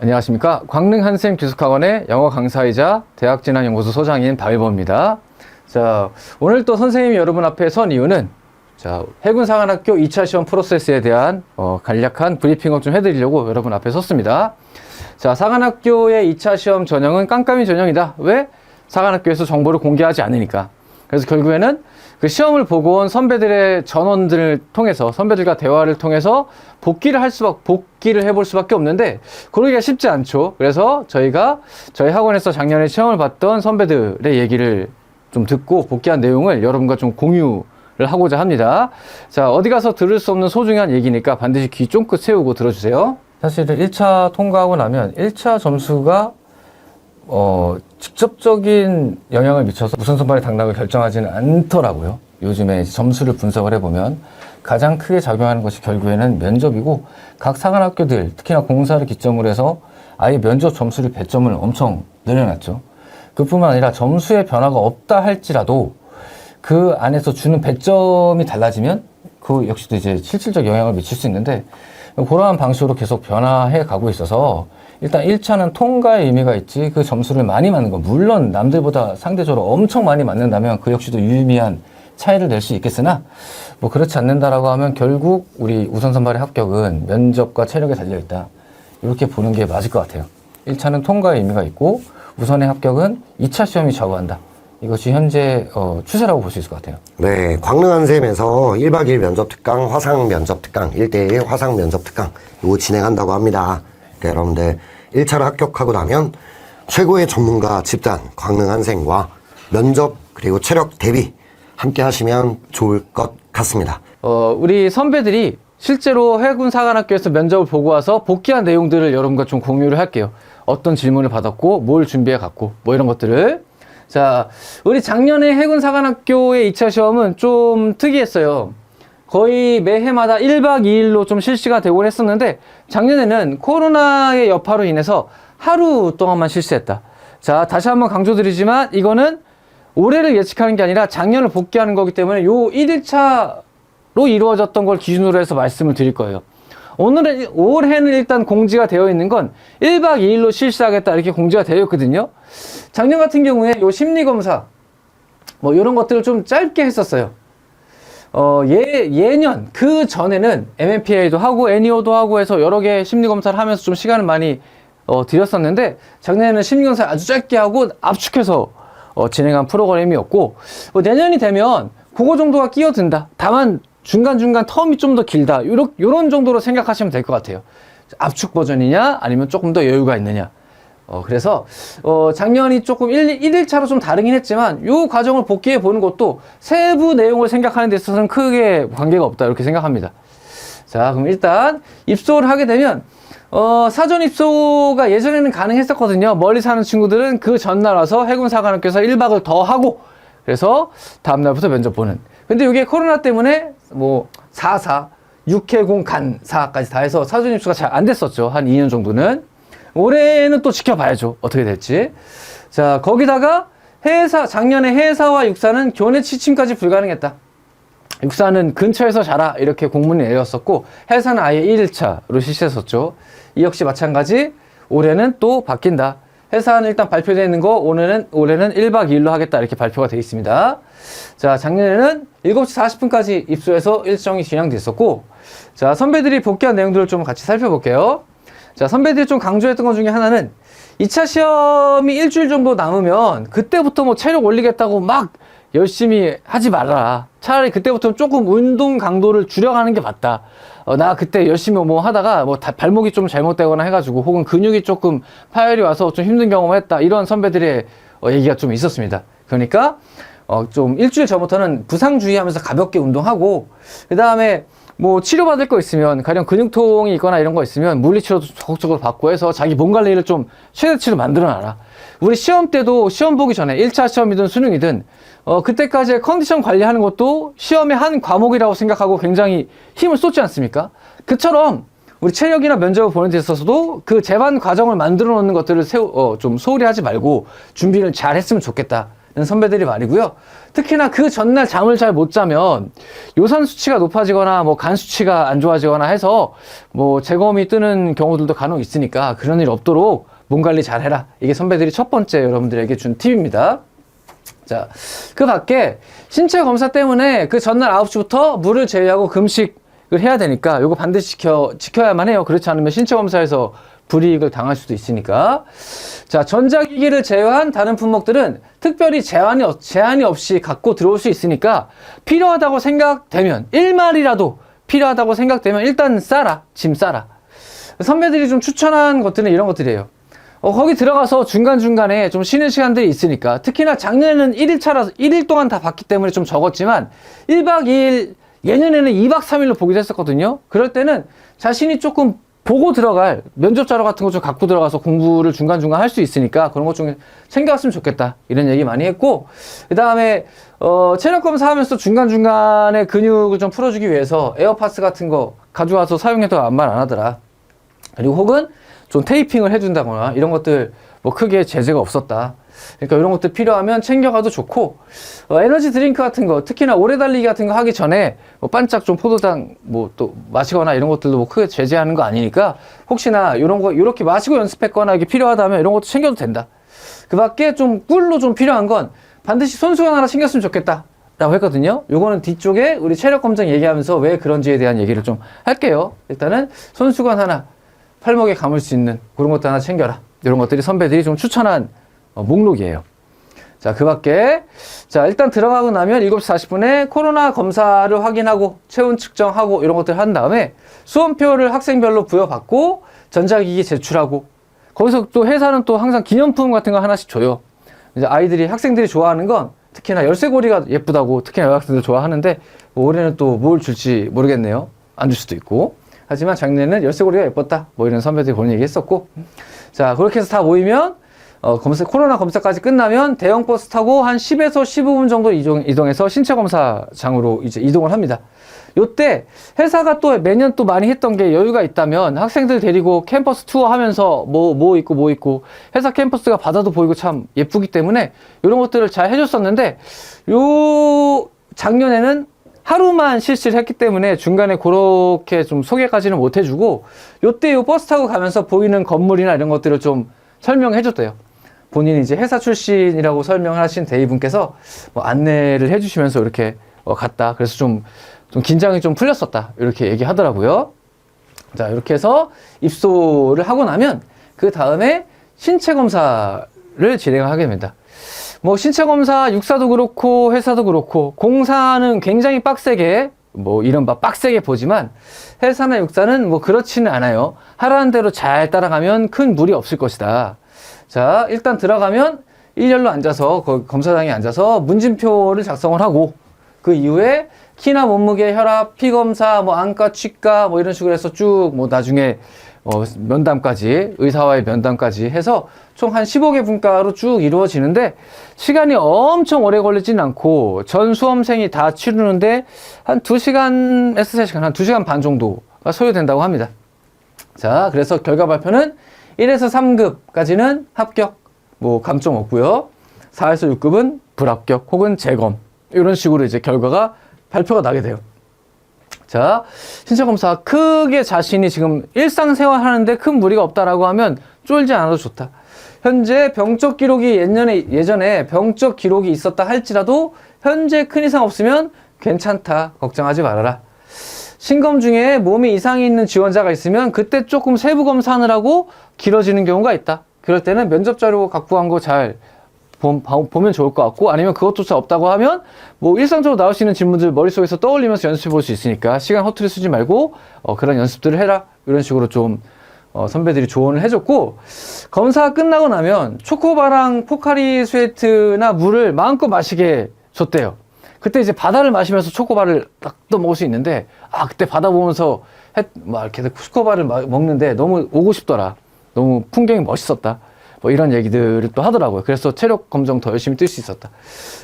안녕하십니까. 광릉 한샘 기숙학원의 영어 강사이자 대학진학연구소 소장인 박일범입니다. 자, 오늘 또 선생님이 여러분 앞에 선 이유는 해군사관학교 2차 시험 프로세스에 대한 간략한 브리핑을 좀 해드리려고 여러분 앞에 섰습니다. 자, 사관학교의 2차 시험 전형은 깜깜이 전형이다. 왜? 사관학교에서 정보를 공개하지 않으니까. 그래서 결국에는 그 시험을 보고 온 선배들의 전원들을 통해서, 선배들과 대화를 통해서 복기를 해볼 수밖에 없는데, 그러기가 쉽지 않죠. 그래서 저희 학원에서 작년에 시험을 봤던 선배들의 얘기를 좀 듣고 복기한 내용을 여러분과 좀 공유를 하고자 합니다. 자, 어디 가서 들을 수 없는 소중한 얘기니까 반드시 귀 쫑긋 세우고 들어주세요. 사실은 1차 통과하고 나면 1차 점수가 직접적인 영향을 미쳐서 우선 선발의 당락을 결정하지는 않더라고요. 요즘에 점수를 분석을 해보면 가장 크게 작용하는 것이 결국에는 면접이고, 각 사관학교들 특히나 공사를 기점으로 해서 아예 면접 점수를 배점을 엄청 늘려놨죠. 그뿐만 아니라 점수의 변화가 없다 할지라도 그 안에서 주는 배점이 달라지면 그 역시도 이제 실질적 영향을 미칠 수 있는데, 그러한 방식으로 계속 변화해 가고 있어서 일단 1차는 통과의 의미가 있지, 그 점수를 많이 맞는 거, 물론 남들보다 상대적으로 엄청 많이 맞는다면 그 역시도 유의미한 차이를 낼 수 있겠으나, 뭐 그렇지 않는다라고 하면 결국 우리 우선 선발의 합격은 면접과 체력에 달려있다, 이렇게 보는 게 맞을 것 같아요. 1차는 통과의 의미가 있고 우선의 합격은 2차 시험이 좌우한다. 이것이 현재 추세라고 볼 수 있을 것 같아요. 네, 광릉 한샘에서 1박 2일 면접 특강, 화상 면접 특강, 1대1 화상 면접 특강 이거 진행한다고 합니다. 그러니까 여러분들 1차를 합격하고 나면 최고의 전문가 집단 광릉 한샘과 면접 그리고 체력 대비 함께 하시면 좋을 것 같습니다. 우리 선배들이 실제로 해군사관학교에서 면접을 보고 와서 복귀한 내용들을 여러분과 좀 공유를 할게요. 어떤 질문을 받았고 뭘 준비해 갔고 뭐 이런 것들을. 자, 우리 작년에 해군사관학교의 2차 시험은 좀 특이했어요. 거의 매해마다 1박 2일로 좀 실시가 되곤 했었는데, 작년에는 코로나의 여파로 인해서 하루 동안만 실시했다. 자, 다시 한번 강조드리지만 이거는 올해를 예측하는 게 아니라 작년을 복귀하는 거기 때문에 요 1일차로 이루어졌던 걸 기준으로 해서 말씀을 드릴 거예요. 올해는 일단 공지가 되어 있는 건 1박 2일로 실시하겠다, 이렇게 공지가 되어 있거든요. 작년 같은 경우에 요 심리검사, 뭐 이런 것들을 좀 짧게 했었어요. 예년, 그 전에는 MMPA도 하고 NEO도 하고 해서 여러 개 심리검사를 하면서 좀 시간을 많이 들였었는데, 작년에는 심리검사를 아주 짧게 하고 압축해서 진행한 프로그램이었고, 내년이 되면 그거 정도가 끼어든다. 다만 중간중간 텀이 좀 더 길다, 요런 정도로 생각하시면 될 것 같아요. 압축 버전이냐 아니면 조금 더 여유가 있느냐. 그래서 작년이 조금 1일차로 좀 다르긴 했지만 요 과정을 복귀해 보는 것도 세부 내용을 생각하는 데 있어서는 크게 관계가 없다, 이렇게 생각합니다. 자, 그럼 일단 입소를 하게 되면 사전 입소가 예전에는 가능했었거든요. 멀리 사는 친구들은 그 전날 와서 해군사관학교에서 1박을 더 하고, 그래서 다음날부터 면접 보는. 근데 이게 코로나 때문에 뭐 4사, 6회공 간사까지 다 해서 사전 입소가 잘 안 됐었죠. 한 2년 정도는. 올해는 또 지켜봐야죠, 어떻게 될지. 자, 거기다가 작년에 해사와 육사는 교내 취침까지 불가능했다. 육사는 근처에서 자라, 이렇게 공문이 내렸었고, 해사는 아예 1일차로 실시했었죠. 이 역시 마찬가지 올해는 또 바뀐다. 해사는 일단 발표되어 있는 거 올해는 1박 2일로 하겠다, 이렇게 발표가 되어 있습니다. 자, 작년에는 7시 40분까지 입소해서 일정이 진행됐었고, 자, 선배들이 복귀한 내용들을 좀 같이 살펴볼게요. 자, 선배들이 좀 강조했던 것 중에 하나는 2차 시험이 일주일 정도 남으면 그때부터 뭐 체력 올리겠다고 막 열심히 하지 말아라. 차라리 그때부터 조금 운동 강도를 줄여가는 게 맞다. 나 그때 열심히 뭐 하다가 뭐 발목이 좀 잘못되거나 해가지고 혹은 근육이 조금 파열이 와서 좀 힘든 경험을 했다, 이런 선배들의 얘기가 좀 있었습니다. 그러니까 좀 일주일 전부터는 부상주의하면서 가볍게 운동하고, 그 다음에 뭐 치료받을 거 있으면, 가령 근육통이 있거나 이런 거 있으면 물리치료도 적극적으로 받고 해서 자기 몸 관리를 좀 최대치로 만들어놔라. 우리 시험 때도 시험 보기 전에 1차 시험이든 수능이든 그때까지의 컨디션 관리하는 것도 시험의 한 과목이라고 생각하고 굉장히 힘을 쏟지 않습니까? 그처럼 우리 체력이나 면접을 보는 데 있어서도 그 재반 과정을 만들어 놓는 것들을 좀 소홀히 하지 말고 준비를 잘 했으면 좋겠다, 선배들이 말이고요. 특히나 그 전날 잠을 잘 못 자면 요산 수치가 높아지거나 뭐 간 수치가 안 좋아지거나 해서 뭐 재검이 뜨는 경우들도 간혹 있으니까 그런 일 없도록 몸 관리 잘 해라. 이게 선배들이 첫 번째 여러분들에게 준 팁입니다. 자, 그 밖에 신체 검사 때문에 그 전날 9시부터 물을 제외하고 금식을 해야 되니까 요거 반드시 지켜야만 해요. 그렇지 않으면 신체 검사에서 불이익을 당할 수도 있으니까. 자, 전자기기를 제외한 다른 품목들은 특별히 제한이 없이 갖고 들어올 수 있으니까 필요하다고 생각되면 1마리라도 필요하다고 생각되면 일단 싸라. 짐 싸라. 선배들이 좀 추천한 것들은 이런 것들이에요. 거기 들어가서 중간중간에 좀 쉬는 시간들이 있으니까 특히나 작년에는 1일차라서 1일 동안 다 봤기 때문에 좀 적었지만 1박 2일 예년에는 2박 3일로 보기도 했었거든요. 그럴 때는 자신이 조금 보고 들어갈 면접 자료 같은 거 좀 갖고 들어가서 공부를 중간중간 할 수 있으니까 그런 것 좀 챙겨왔으면 좋겠다 이런 얘기 많이 했고, 그 다음에 체력 검사하면서 중간중간에 근육을 좀 풀어주기 위해서 에어파스 같은 거 가져와서 사용해도 아무 말 안 하더라. 그리고 혹은 좀 테이핑을 해준다거나 이런 것들 뭐 크게 제재가 없었다. 그러니까 이런 것들 필요하면 챙겨가도 좋고, 에너지 드링크 같은 거 특히나 오래 달리기 같은 거 하기 전에 뭐 반짝 좀 포도당 뭐 또 마시거나 이런 것들도 뭐 크게 제재하는 거 아니니까 혹시나 이런 거 이렇게 마시고 연습했거나 이게 필요하다면 이런 것도 챙겨도 된다. 그 밖에 좀 꿀로 좀 필요한 건 반드시 손수건 하나 챙겼으면 좋겠다 라고 했거든요. 요거는 뒤쪽에 우리 체력 검정 얘기하면서 왜 그런지에 대한 얘기를 좀 할게요. 일단은 손수건 하나 팔목에 감을 수 있는 그런 것도 하나 챙겨라. 이런 것들이 선배들이 좀 추천한 목록이에요. 자, 그 밖에 자 일단 들어가고 나면 7시 40분에 코로나 검사를 확인하고 체온 측정하고 이런 것들 한 다음에 수험표를 학생별로 부여받고 전자기기 제출하고, 거기서 또 회사는 또 항상 기념품 같은 거 하나씩 줘요. 이제 학생들이 좋아하는 건 특히나 열쇠고리가 예쁘다고 특히나 여학생들 좋아하는데 뭐 올해는 또 뭘 줄지 모르겠네요. 안 줄 수도 있고. 하지만 작년에는 열쇠고리가 예뻤다. 뭐 이런 선배들이 그런 얘기 했었고. 자, 그렇게 해서 다 모이면 코로나 검사까지 끝나면 대형 버스 타고 한 10에서 15분 정도 이동해서 신체 검사장으로 이제 이동을 합니다. 요때 회사가 또 매년 또 많이 했던 게 여유가 있다면 학생들 데리고 캠퍼스 투어 하면서 뭐 있고 회사 캠퍼스가 바다도 보이고 참 예쁘기 때문에 이런 것들을 잘 해줬었는데, 요 작년에는 하루만 실시를 했기 때문에 중간에 그렇게 좀 소개까지는 못 해주고, 요때 요 버스 타고 가면서 보이는 건물이나 이런 것들을 좀 설명해줬대요. 본인이 이제 회사 출신이라고 설명하신 대리분께서 뭐 안내를 해주시면서 이렇게 갔다. 그래서 좀 긴장이 좀 풀렸었다. 이렇게 얘기하더라고요. 자, 이렇게 해서 입소를 하고 나면 그 다음에 신체 검사를 진행하게 됩니다. 뭐 신체 검사 육사도 그렇고 회사도 그렇고 공사는 굉장히 빡세게 뭐 이른바 빡세게 보지만 회사나 육사는 뭐 그렇지는 않아요. 하라는 대로 잘 따라가면 큰 무리 없을 것이다. 자, 일단 들어가면 일렬로 앉아서 검사장에 앉아서 문진표를 작성을 하고, 그 이후에 키나 몸무게, 혈압, 피검사, 뭐 안과, 치과 뭐 이런 식으로 해서 쭉 뭐 나중에 면담까지, 의사와의 면담까지 해서 총 한 15개 분과로 쭉 이루어지는데 시간이 엄청 오래 걸리진 않고 전 수험생이 다 치르는데 한 2시간에서 3시간, 한 2시간 반 정도가 소요된다고 합니다. 자, 그래서 결과 발표는 1에서 3급까지는 합격, 뭐 감점 없고요. 4에서 6급은 불합격 혹은 재검, 이런 식으로 이제 결과가 발표가 나게 돼요. 자, 신체 검사 크게 자신이 지금 일상생활 하는데 큰 무리가 없다라고 하면 쫄지 않아도 좋다. 현재 병적 기록이 예전에 병적 기록이 있었다 할지라도 현재 큰 이상 없으면 괜찮다. 걱정하지 말아라. 신검 중에 몸에 이상이 있는 지원자가 있으면 그때 조금 세부 검사하느라고 길어지는 경우가 있다. 그럴 때는 면접 자료 갖고 간 거 잘 보면 좋을 것 같고, 아니면 그것조차 없다고 하면 뭐 일상적으로 나올 수 있는 질문들 머릿속에서 떠올리면서 연습해 볼 수 있으니까 시간 허투루 쓰지 말고 그런 연습들을 해라. 이런 식으로 좀 선배들이 조언을 해줬고, 검사 끝나고 나면 초코바랑 포카리 스웨트나 물을 마음껏 마시게 줬대요. 그때 이제 바다를 마시면서 초코바를 딱 또 먹을 수 있는데, 그때 바다 보면서 막 이렇게 초코바를 먹는데 너무 오고 싶더라. 너무 풍경이 멋있었다. 뭐 이런 얘기들을 또 하더라고요. 그래서 체력 검정 더 열심히 뛸 수 있었다.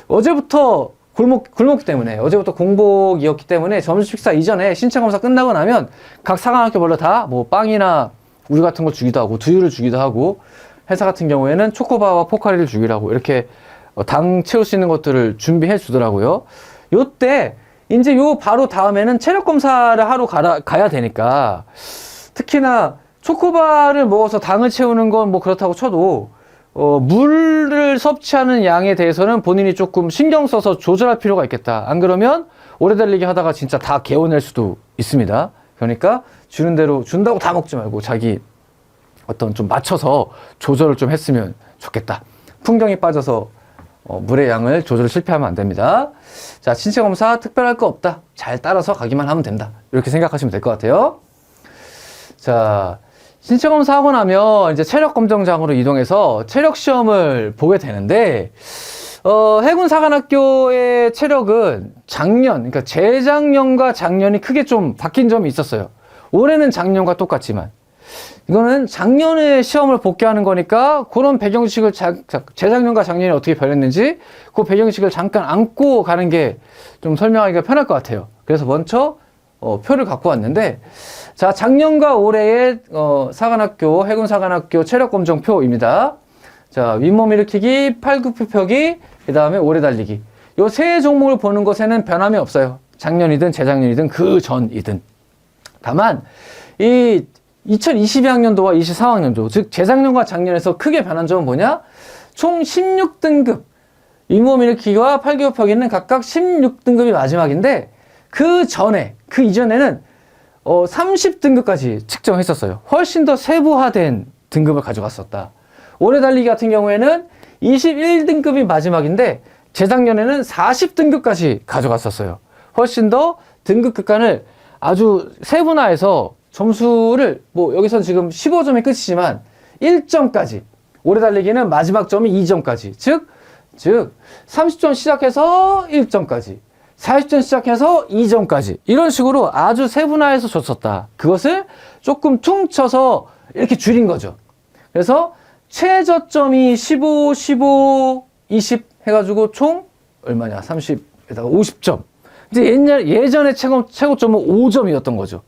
어제부터 굶었기 때문에, 어제부터 공복이었기 때문에 점심 식사 이전에 신체 검사 끝나고 나면 각 사관학교별로 다 뭐 빵이나 우유 같은 걸 주기도 하고 두유를 주기도 하고, 회사 같은 경우에는 초코바와 포카리를 주기도 하고, 이렇게 당 채울 수 있는 것들을 준비해 주더라고요. 요때 이제 요 바로 다음에는 체력 검사를 하러 가야 되니까, 특히나 초코바를 먹어서 당을 채우는 건 뭐 그렇다고 쳐도 물을 섭취하는 양에 대해서는 본인이 조금 신경 써서 조절할 필요가 있겠다. 안 그러면 오래 달리기 하다가 진짜 다 개운할 수도 있습니다. 그러니까 주는 대로 준다고 다 먹지 말고 자기 어떤 좀 맞춰서 조절을 좀 했으면 좋겠다. 풍경이 빠져서 물의 양을 조절 실패하면 안 됩니다. 자, 신체 검사 특별할 거 없다. 잘 따라서 가기만 하면 된다. 이렇게 생각하시면 될 것 같아요. 자, 신체 검사하고 나면 이제 체력 검정장으로 이동해서 체력 시험을 보게 되는데, 해군사관학교의 체력은 그러니까 재작년과 작년이 크게 좀 바뀐 점이 있었어요. 올해는 작년과 똑같지만, 이거는 작년에 시험을 복귀하는 거니까 그런 배경식을 재작년과 작년이 어떻게 변했는지 그 배경식을 잠깐 안고 가는 게 좀 설명하기가 편할 것 같아요. 그래서 먼저 표를 갖고 왔는데, 자, 작년과 올해의 사관학교, 해군사관학교 체력검정표입니다. 자, 윗몸 일으키기, 팔굽혀펴기, 그 다음에 오래 달리기. 요 세 종목을 보는 것에는 변함이 없어요. 작년이든 재작년이든 그 전이든. 다만 이 2022학년도와 23학년도, 즉 재작년과 작년에서 크게 변한 점은 뭐냐? 총 16등급, 윗몸 일으키기와 팔굽혀펴기는 각각 16등급이 마지막인데, 그 이전에는 30등급까지 측정했었어요. 훨씬 더 세부화된 등급을 가져갔었다. 오래 달리기 같은 경우에는 21등급이 마지막인데, 재작년에는 40등급까지 가져갔었어요. 훨씬 더 등급 극간을 아주 세분화해서 점수를, 뭐 여기선 지금 15점이 끝이지만 1점까지, 오래 달리기는 마지막 점이 2점까지, 즉 30점 시작해서 1점까지, 40점 시작해서 2점까지, 이런 식으로 아주 세분화해서 줬었다. 그것을 조금 퉁쳐서 이렇게 줄인 거죠. 그래서 최저점이 15, 15, 20 해가지고 총 얼마냐? 30에다가 50점. 이제 예전에 최고점은 5점이었던 거죠.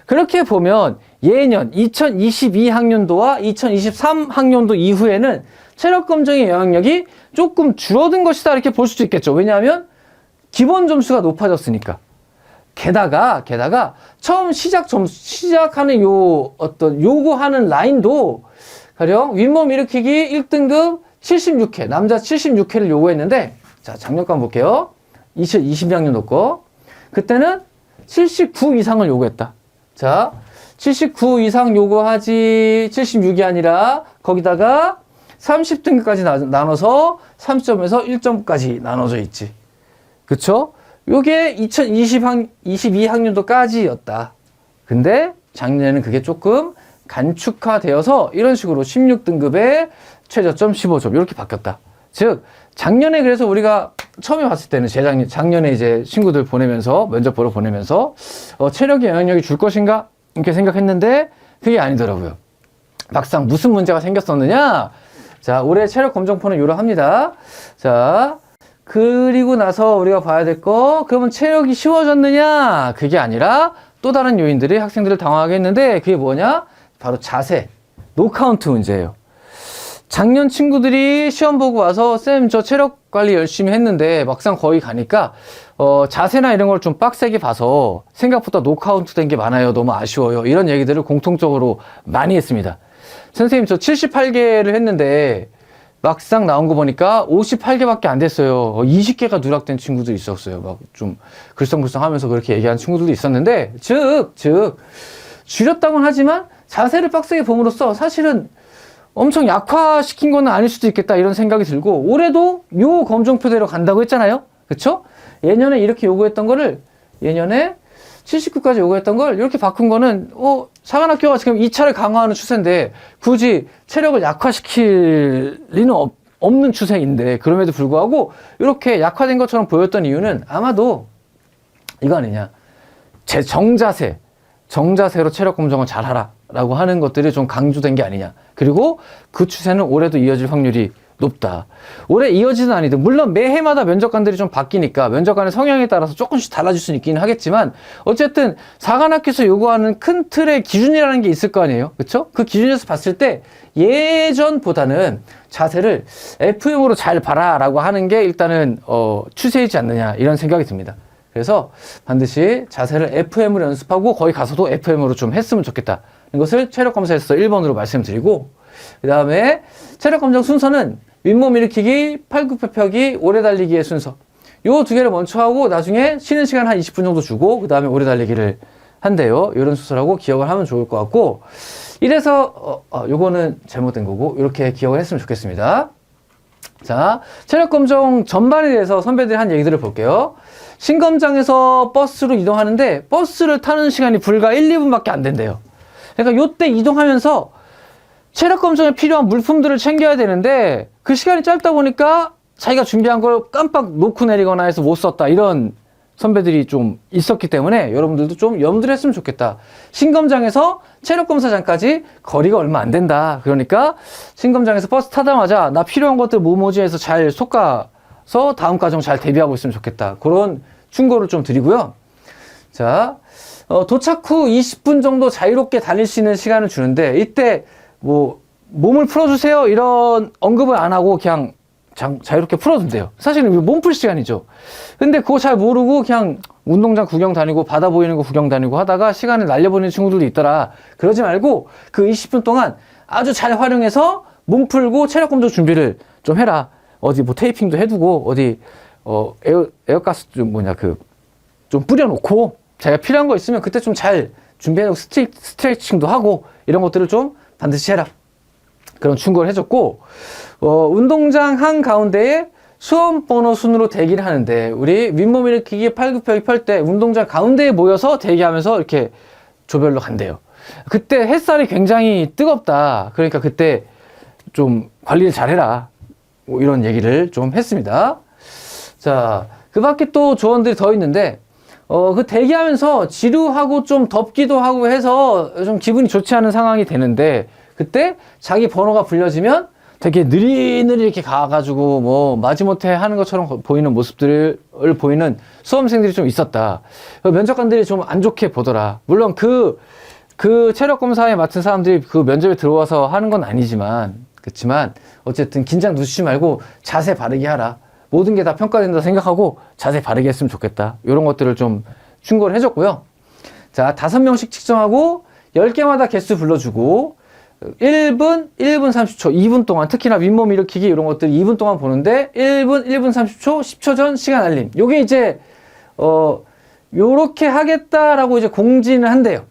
그렇게 보면 예년 2022학년도와 2023학년도 이후에는 체력 검정의 영향력이 조금 줄어든 것이다, 이렇게 볼 수도 있겠죠. 왜냐하면 기본 점수가 높아졌으니까. 게다가 처음 시작하는 요구하는 라인도 가령 윗몸 일으키기 1등급 76회, 남자 76회를 요구했는데, 자, 작년 거 한번 볼게요. 2022학년도 거. 그때는 79 이상을 요구했다. 자, 79 이상 요구하지, 76이 아니라 거기다가 30등급까지 나눠서 30점에서 1점까지 나눠져 있지. 그쵸? 요게 2022학년도까지였다. 근데 작년에는 그게 조금 간축화되어서 이런 식으로 16등급에 최저점 15점 이렇게 바뀌었다. 즉, 작년에 그래서 우리가 처음에 봤을 때는 작년에 이제 친구들 보내면서, 면접 보러 보내면서 체력의 영향력이 줄 것인가? 이렇게 생각했는데 그게 아니더라고요. 막상 무슨 문제가 생겼었느냐? 자, 올해 체력 검정표는 이러합니다. 자, 그리고 나서 우리가 봐야 될 거, 그러면 체력이 쉬워졌느냐? 그게 아니라 또 다른 요인들이 학생들을 당황하게 했는데, 그게 뭐냐? 바로 자세, 노카운트 문제예요. 작년 친구들이 시험 보고 와서 쌤 저 체력 관리 열심히 했는데 막상 거기 가니까 자세나 이런 걸 좀 빡세게 봐서 생각보다 노카운트 된 게 많아요. 너무 아쉬워요. 이런 얘기들을 공통적으로 많이 했습니다. 선생님 저 78개를 했는데 막상 나온 거 보니까 58개밖에 안 됐어요. 20개가 누락된 친구도 있었어요. 막 좀 글썽글썽 하면서 그렇게 얘기하는 친구들도 있었는데, 즉 줄였다고는 하지만 자세를 빡세게 봄으로써 사실은 엄청 약화시킨 건 아닐 수도 있겠다, 이런 생각이 들고, 올해도 요 검정표대로 간다고 했잖아요. 그쵸? 예년에 이렇게 요구했던 거를, 예년에 79까지 요구했던 걸 이렇게 바꾼 거는 사관학교가 지금 2차를 강화하는 추세인데 굳이 체력을 약화시킬 리는 없는 추세인데, 그럼에도 불구하고 이렇게 약화된 것처럼 보였던 이유는 아마도 이거 아니냐, 정자세로 체력 검정을 잘하라 라고 하는 것들이 좀 강조된 게 아니냐. 그리고 그 추세는 올해도 이어질 확률이 높다. 오래 이어지든 아니든 물론 매해마다 면접관들이 좀 바뀌니까 면접관의 성향에 따라서 조금씩 달라질 수는 있긴 하겠지만 어쨌든 사관학교에서 요구하는 큰 틀의 기준이라는 게 있을 거 아니에요. 그렇죠? 그 기준에서 봤을 때 예전보다는 자세를 FM으로 잘 봐라 라고 하는 게 일단은 추세이지 않느냐 이런 생각이 듭니다. 그래서 반드시 자세를 FM으로 연습하고 거기 가서도 FM으로 좀 했으면 좋겠다. 이것을 체력검사에서 1번으로 말씀드리고 그 다음에 체력검정 순서는 윗몸 일으키기, 팔굽혀펴기, 오래 달리기의 순서 요 두 개를 먼저 하고 나중에 쉬는 시간 한 20분 정도 주고 그 다음에 오래 달리기를 한대요. 이런 순서라고 기억을 하면 좋을 것 같고 이래서 요거는 잘못된 거고 이렇게 기억을 했으면 좋겠습니다. 자, 체력검정 전반에 대해서 선배들이 한 얘기들을 볼게요. 신검장에서 버스로 이동하는데 버스를 타는 시간이 불과 1, 2분밖에 안 된대요. 그러니까 요때 이동하면서 체력검정에 필요한 물품들을 챙겨야 되는데 그 시간이 짧다 보니까 자기가 준비한 걸 깜빡 놓고 내리거나 해서 못 썼다 이런 선배들이 좀 있었기 때문에 여러분들도 좀 염두를 했으면 좋겠다. 신검장에서 체력검사장까지 거리가 얼마 안 된다. 그러니까 신검장에서 버스 타자마자 나 필요한 것들 뭐뭐지 해서 잘 솎아서 다음 과정 잘 대비하고 있으면 좋겠다. 그런 충고를 좀 드리고요. 자, 도착 후 20분 정도 자유롭게 달릴 수 있는 시간을 주는데 이때 뭐 몸을 풀어주세요 이런 언급을 안 하고 그냥 자유롭게 풀어준대요. 사실은 몸풀 시간이죠. 근데 그거 잘 모르고 그냥 운동장 구경 다니고 바다 보이는 거 구경 다니고 하다가 시간을 날려버리는 친구들도 있더라. 그러지 말고 그 20분 동안 아주 잘 활용해서 몸 풀고 체력 검정 준비를 좀 해라. 어디 뭐 테이핑도 해두고 어디 에어가스 좀 뿌려놓고 자기가 필요한 거 있으면 그때 좀 잘 준비해놓고 스트레칭도 하고 이런 것들을 좀 반드시 해라. 그런 충고를 해줬고 운동장 한가운데에 수험 번호 순으로 대기를 하는데 우리 윗몸 일으키기 팔굽혀펴기 펼 때 운동장 가운데에 모여서 대기하면서 이렇게 조별로 간대요. 그때 햇살이 굉장히 뜨겁다. 그러니까 그때 좀 관리를 잘해라. 뭐 이런 얘기를 좀 했습니다. 자, 그 밖에 또 조언들이 더 있는데 그 대기하면서 지루하고 좀 덥기도 하고 해서 좀 기분이 좋지 않은 상황이 되는데 그때 자기 번호가 불려지면 되게 느리느리 이렇게 가가지고 뭐 마지못해 하는 것처럼 보이는 모습들을 보이는 수험생들이 좀 있었다. 면접관들이 좀 안 좋게 보더라. 물론 그 체력검사에 맡은 사람들이 그 면접에 들어와서 하는 건 아니지만 그렇지만 어쨌든 긴장 놓치지 말고 자세 바르게 하라. 모든 게 다 평가된다 생각하고 자세 바르게 했으면 좋겠다. 이런 것들을 좀 충고를 해줬고요. 자, 5명씩 측정하고 10개마다 개수 불러주고 1분, 1분 30초, 2분 동안 특히나 윗몸 일으키기 이런 것들 2분 동안 보는데 1분, 1분 30초, 10초 전 시간 알림. 요게 이제 요렇게 하겠다라고 이제 공지는 한대요.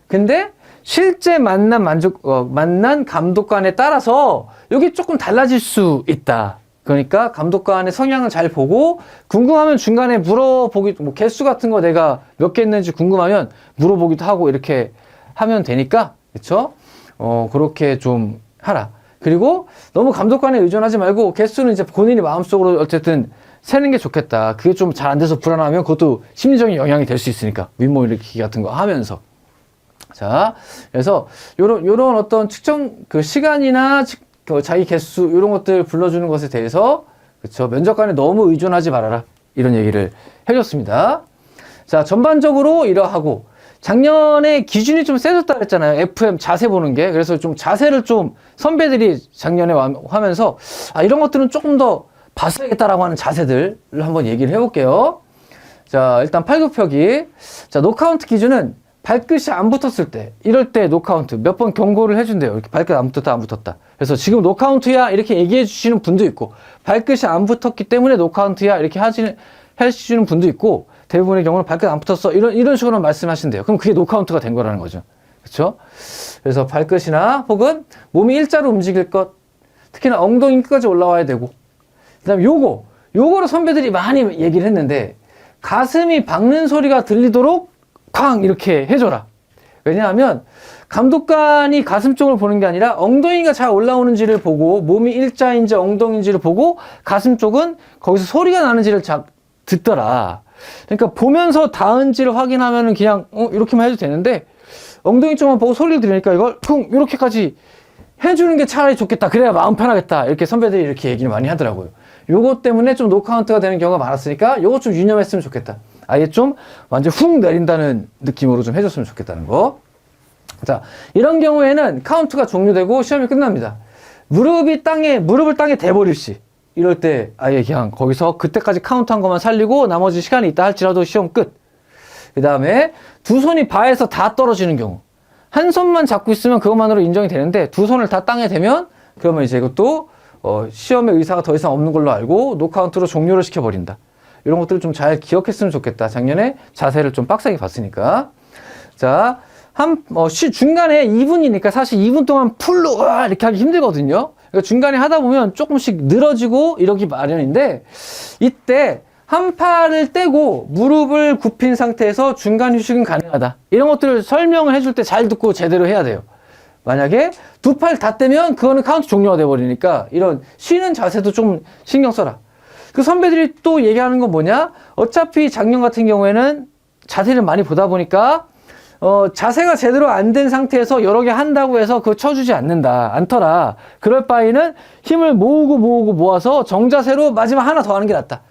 근데 실제 만난 감독관에 따라서 요게 조금 달라질 수 있다. 그러니까 감독관의 성향을 잘 보고 궁금하면 중간에 물어보기 뭐 개수 같은 거 내가 몇 개 했는지 궁금하면 물어보기도 하고 이렇게 하면 되니까 그렇죠? 그렇게 좀 하라. 그리고 너무 감독관에 의존하지 말고 개수는 이제 본인이 마음속으로 어쨌든 세는 게 좋겠다. 그게 좀 잘 안 돼서 불안하면 그것도 심리적인 영향이 될 수 있으니까 윗몸 일으키기 같은 거 하면서 자, 그래서 요런 어떤 측정 그 시간이나 자기 개수 이런 것들 불러주는 것에 대해서 그렇죠 면접관에 너무 의존하지 말아라 이런 얘기를 해줬습니다. 자, 전반적으로 이러하고 작년에 기준이 좀 세졌다 그랬잖아요. FM 자세 보는 게. 그래서 좀 자세를 좀 선배들이 작년에 하면서 이런 것들은 조금 더 봤어야겠다라고 하는 자세들을 한번 얘기를 해볼게요. 자, 일단 팔굽혀기. 자, 노카운트 기준은 발끝이 안 붙었을 때 이럴 때 노카운트 몇 번 경고를 해준대요. 이렇게 발끝 안 붙었다 안 붙었다. 그래서 지금 노카운트야 이렇게 얘기해 주시는 분도 있고 발끝이 안 붙었기 때문에 노카운트야 이렇게 해주시는 분도 있고 대부분의 경우는 발끝 안 붙었어 이런 식으로 말씀하신대요. 그럼 그게 노카운트가 된 거라는 거죠. 그렇죠? 그래서 발끝이나 혹은 몸이 일자로 움직일 것 특히나 엉덩이 끝까지 올라와야 되고 그다음에 요거를 선배들이 많이 얘기를 했는데 가슴이 박는 소리가 들리도록 쾅 이렇게 해줘라. 왜냐하면 감독관이 가슴 쪽을 보는 게 아니라 엉덩이가 잘 올라오는지를 보고 몸이 일자인지 엉덩이인지를 보고 가슴 쪽은 거기서 소리가 나는지를 듣더라. 그러니까 보면서 닿은지를 확인하면은 그냥 이렇게만 해도 되는데 엉덩이 쪽만 보고 소리를 들으니까 이걸 쿵 이렇게까지 해주는 게 차라리 좋겠다. 그래야 마음 편하겠다. 이렇게 선배들이 이렇게 얘기를 많이 하더라고요. 요것 때문에 좀 노카운트가 되는 경우가 많았으니까 요것 좀 유념했으면 좋겠다. 아예 좀 완전 훅 내린다는 느낌으로 좀 해줬으면 좋겠다는 거. 자, 이런 경우에는 카운트가 종료되고 시험이 끝납니다. 무릎을 땅에 대버릴 시. 이럴 때 아예 그냥 거기서 그때까지 카운트한 것만 살리고 나머지 시간이 있다 할지라도 시험 끝. 그 다음에 두 손이 바에서 다 떨어지는 경우. 한 손만 잡고 있으면 그것만으로 인정이 되는데 두 손을 다 땅에 대면 그러면 이제 이것도 시험의 의사가 더 이상 없는 걸로 알고 노카운트로 종료를 시켜버린다. 이런 것들을 좀 잘 기억했으면 좋겠다. 작년에 자세를 좀 빡세게 봤으니까. 자, 중간에 2분이니까 사실 2분 동안 풀로 이렇게 하기 힘들거든요. 그러니까 중간에 하다 보면 조금씩 늘어지고 이러기 마련인데 이때 한 팔을 떼고 무릎을 굽힌 상태에서 중간 휴식은 가능하다. 이런 것들을 설명을 해줄 때 잘 듣고 제대로 해야 돼요. 만약에 두 팔 다 떼면 그거는 카운트 종료가 돼버리니까 이런 쉬는 자세도 좀 신경 써라. 그 선배들이 또 얘기하는 건 뭐냐? 어차피 작년 같은 경우에는 자세를 많이 보다 보니까 자세가 제대로 안 된 상태에서 여러 개 한다고 해서 그거 쳐주지 않더라. 그럴 바에는 힘을 모아서 정자세로 마지막 하나 더 하는 게 낫다.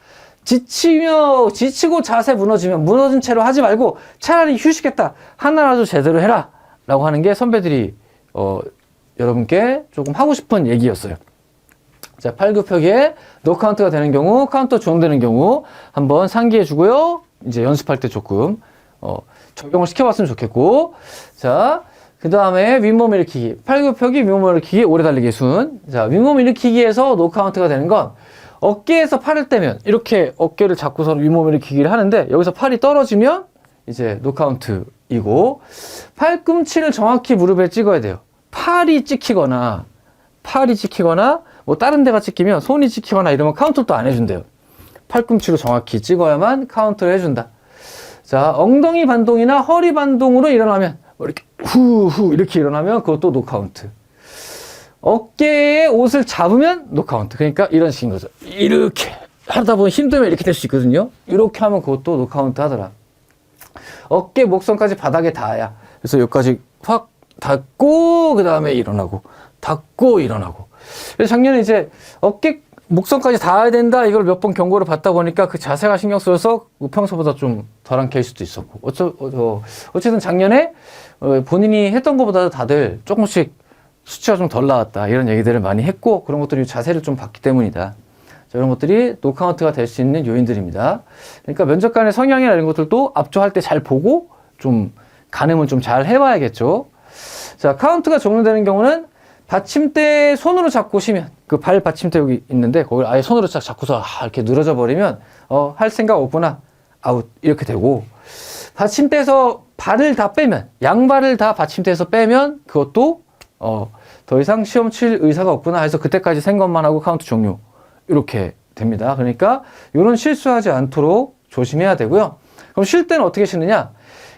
지치고 자세 무너지면 무너진 채로 하지 말고 차라리 휴식했다. 하나라도 제대로 해라. 라고 하는 게 선배들이, 여러분께 조금 하고 싶은 얘기였어요. 자, 팔굽혀기에 노카운트가 되는 경우, 카운터 종료되는 경우 한번 상기해 주고요. 이제 연습할 때 조금, 적용을 시켜봤으면 좋겠고. 자, 그 다음에 윗몸 일으키기. 팔굽혀기, 윗몸 일으키기, 오래 달리기 순. 자, 윗몸 일으키기에서 노카운트가 되는 건 어깨에서 팔을 떼면 이렇게 어깨를 잡고서 윗몸 일으키기를 하는데 여기서 팔이 떨어지면 이제 노카운트이고 팔꿈치를 정확히 무릎에 찍어야 돼요. 팔이 찍히거나 뭐 다른 데가 찍히면 손이 찍히거나 이러면 카운트를 또 안 해준대요. 팔꿈치로 정확히 찍어야만 카운트를 해준다. 자, 엉덩이 반동이나 허리 반동으로 일어나면 이렇게 후후 이렇게 일어나면 그것도 노카운트. 어깨에 옷을 잡으면 노카운트. 그러니까 이런 식인 거죠. 이렇게 하다 보면 힘들면 이렇게 될 수 있거든요. 이렇게 하면 그것도 노카운트 하더라. 어깨 목선까지 바닥에 닿아야. 그래서 여기까지 확 닿고 그 다음에 일어나고 닿고 일어나고. 그래서 작년에 이제 어깨 목선까지 닿아야 된다 이걸 몇 번 경고를 받다 보니까 그 자세가 신경 쓰여서 평소보다 좀 덜한 케이스도 있었고 어쨌든 작년에 본인이 했던 것보다 다들 조금씩 수치가 좀 덜 나왔다 이런 얘기들을 많이 했고 그런 것들이 자세를 좀 봤기 때문이다. 자, 이런 것들이 노카운트가 될 수 있는 요인들입니다. 그러니까 면접관의 성향이나 이런 것들도 압조할 때 잘 보고 좀 가늠을 좀 잘 해봐야겠죠. 자, 카운트가 종료되는 경우는 받침대 손으로 잡고 쉬면 그 발 받침대 여기 있는데 거기를 아예 손으로 딱 잡고서 이렇게 늘어져 버리면 할 생각 없구나 아웃 이렇게 되고 받침대에서 발을 다 빼면 양발을 다 받침대에서 빼면 그것도 더 이상 시험 칠 의사가 없구나 해서 그때까지 생각만 하고 카운트 종료 이렇게 됩니다. 그러니까 이런 실수하지 않도록 조심해야 되고요. 그럼 쉴 때는 어떻게 쉬느냐?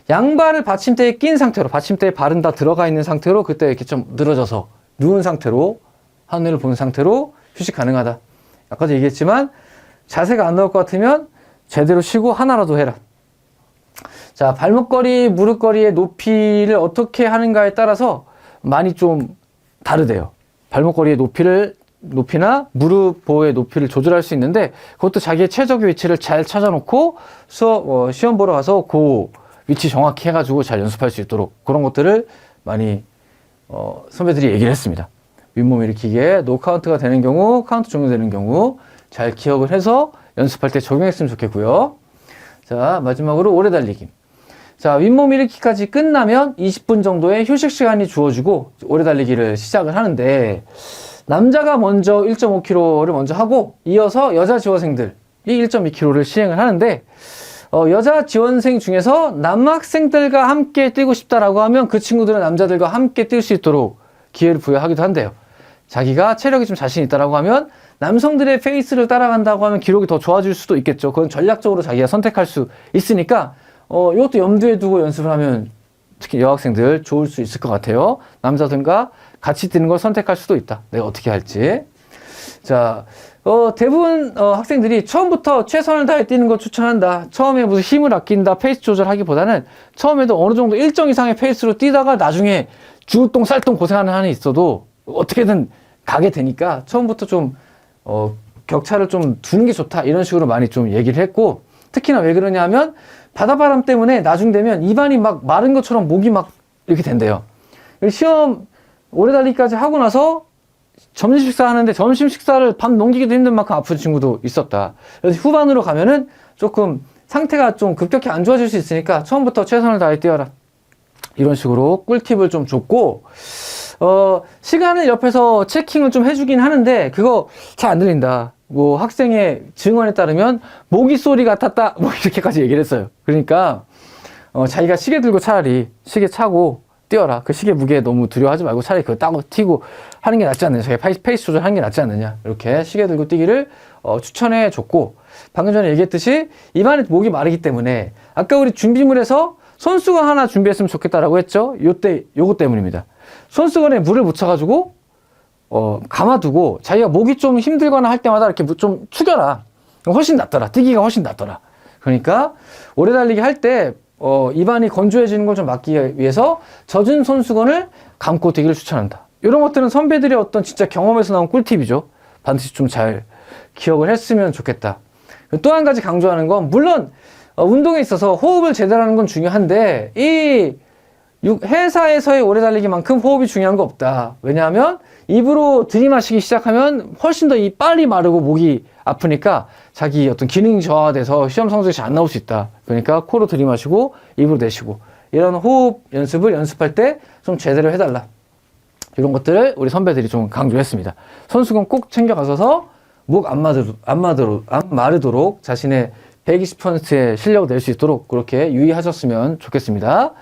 양발을 받침대에 낀 상태로 받침대에 발은 다 들어가 있는 상태로 그때 이렇게 좀 늘어져서 누운 상태로 하늘을 본 상태로 휴식 가능하다. 아까도 얘기했지만 자세가 안 나올 것 같으면 제대로 쉬고 하나라도 해라. 자, 발목걸이, 무릎걸이의 높이를 어떻게 하는가에 따라서 많이 좀 다르대요. 발목걸이의 높이나 무릎 보호의 높이를 조절할 수 있는데 그것도 자기의 최적의 위치를 잘 찾아놓고 시험 보러 가서 그 위치 정확히 해가지고 잘 연습할 수 있도록 그런 것들을 많이 선배들이 얘기를 했습니다. 윗몸 일으키기에 노카운트가 되는 경우, 카운트 종료되는 경우 잘 기억을 해서 연습할 때 적용했으면 좋겠고요. 자, 마지막으로 오래 달리기. 자, 윗몸 일으키기까지 끝나면 20분 정도의 휴식 시간이 주어지고 오래 달리기를 시작을 하는데 남자가 먼저 1.5km를 먼저 하고 이어서 여자 지원생들이 1.2km를 시행을 하는데 여자 지원생 중에서 남학생들과 함께 뛰고 싶다라고 하면 그 친구들은 남자들과 함께 뛸 수 있도록 기회를 부여하기도 한대요. 자기가 체력이 좀 자신 있다라고 하면 남성들의 페이스를 따라간다고 하면 기록이 더 좋아질 수도 있겠죠. 그건 전략적으로 자기가 선택할 수 있으니까 이것도 염두에 두고 연습을 하면 특히 여학생들 좋을 수 있을 것 같아요. 남자들과 같이 뛰는 걸 선택할 수도 있다. 내가 어떻게 할지. 자, 대부분 학생들이 처음부터 최선을 다해 뛰는 걸 추천한다. 처음에 무슨 힘을 아낀다, 페이스 조절하기보다는 처음에도 어느 정도 일정 이상의 페이스로 뛰다가 나중에 죽을 똥 쌀똥 고생하는 한이 있어도 어떻게든 가게 되니까 처음부터 좀 격차를 좀 두는 게 좋다 이런 식으로 많이 좀 얘기를 했고, 특히나 왜 그러냐면 바다바람 때문에 나중 되면 입안이 막 마른 것처럼 목이 막 이렇게 된대요. 시험 오래 달리기까지 하고 나서 점심 식사하는데 점심 식사를 밤 넘기기도 힘든 만큼 아픈 친구도 있었다. 그래서 후반으로 가면은 조금 상태가 좀 급격히 안 좋아질 수 있으니까 처음부터 최선을 다해 뛰어라, 이런 식으로 꿀팁을 좀 줬고, 시간을 옆에서 체킹을 좀 해주긴 하는데 그거 잘 안 들린다. 뭐 학생의 증언에 따르면 모기 소리 같았다, 뭐 이렇게까지 얘기를 했어요. 그러니까 자기가 시계 들고 차라리 시계 차고 뛰어라. 그 시계 무게에 너무 두려워하지 말고 차라리 그거 따고 튀고 하는 게 낫지 않느냐, 자기 페이스 조절하는 게 낫지 않느냐, 이렇게 시계 들고 뛰기를 추천해 줬고, 방금 전에 얘기했듯이 입안에 목이 마르기 때문에 아까 우리 준비물에서 손수건 하나 준비했으면 좋겠다라고 했죠. 요것 때문입니다. 손수건에 물을 묻혀가지고 감아두고 자기가 목이 좀 힘들거나 할 때마다 이렇게 좀 축여라. 훨씬 낫더라. 뛰기가 훨씬 낫더라. 그러니까 오래 달리기 할 때 입안이 건조해지는 걸 좀 막기 위해서 젖은 손수건을 감고 뛰기를 추천한다. 이런 것들은 선배들의 어떤 진짜 경험에서 나온 꿀팁이죠. 반드시 좀 잘 기억을 했으면 좋겠다. 또 한 가지 강조하는 건, 물론 운동에 있어서 호흡을 제대로 하는 건 중요한데 이 회사에서의 오래 달리기만큼 호흡이 중요한 거 없다. 왜냐하면 입으로 들이마시기 시작하면 훨씬 더 빨리 마르고 목이 아프니까 자기 어떤 기능이 저하돼서 시험 성적이 잘 안 나올 수 있다. 그러니까 코로 들이마시고 입으로 내쉬고, 이런 호흡 연습을 연습할 때 좀 제대로 해달라. 이런 것들을 우리 선배들이 좀 강조했습니다. 손수건 꼭 챙겨가셔서 목 안 마르도록 자신의 120%의 실력을 낼 수 있도록 그렇게 유의하셨으면 좋겠습니다.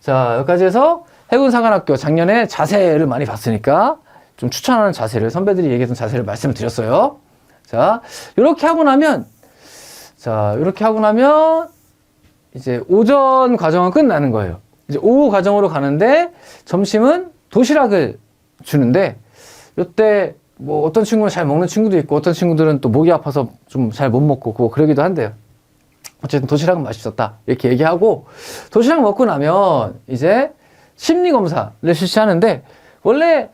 자, 여기까지 해서 해군사관학교 작년에 자세를 많이 봤으니까 좀 추천하는 자세를, 선배들이 얘기했던 자세를 말씀을 드렸어요. 자, 이렇게 하고 나면 이제 오전 과정은 끝나는 거예요. 이제 오후 과정으로 가는데 점심은 도시락을 주는데, 이때 뭐 어떤 친구는 잘 먹는 친구도 있고 어떤 친구들은 또 목이 아파서 좀 잘 못 먹고 뭐 그러기도 한데요. 어쨌든 도시락은 맛있었다, 이렇게 얘기하고, 도시락 먹고 나면 이제 심리검사를 실시하는데, 원래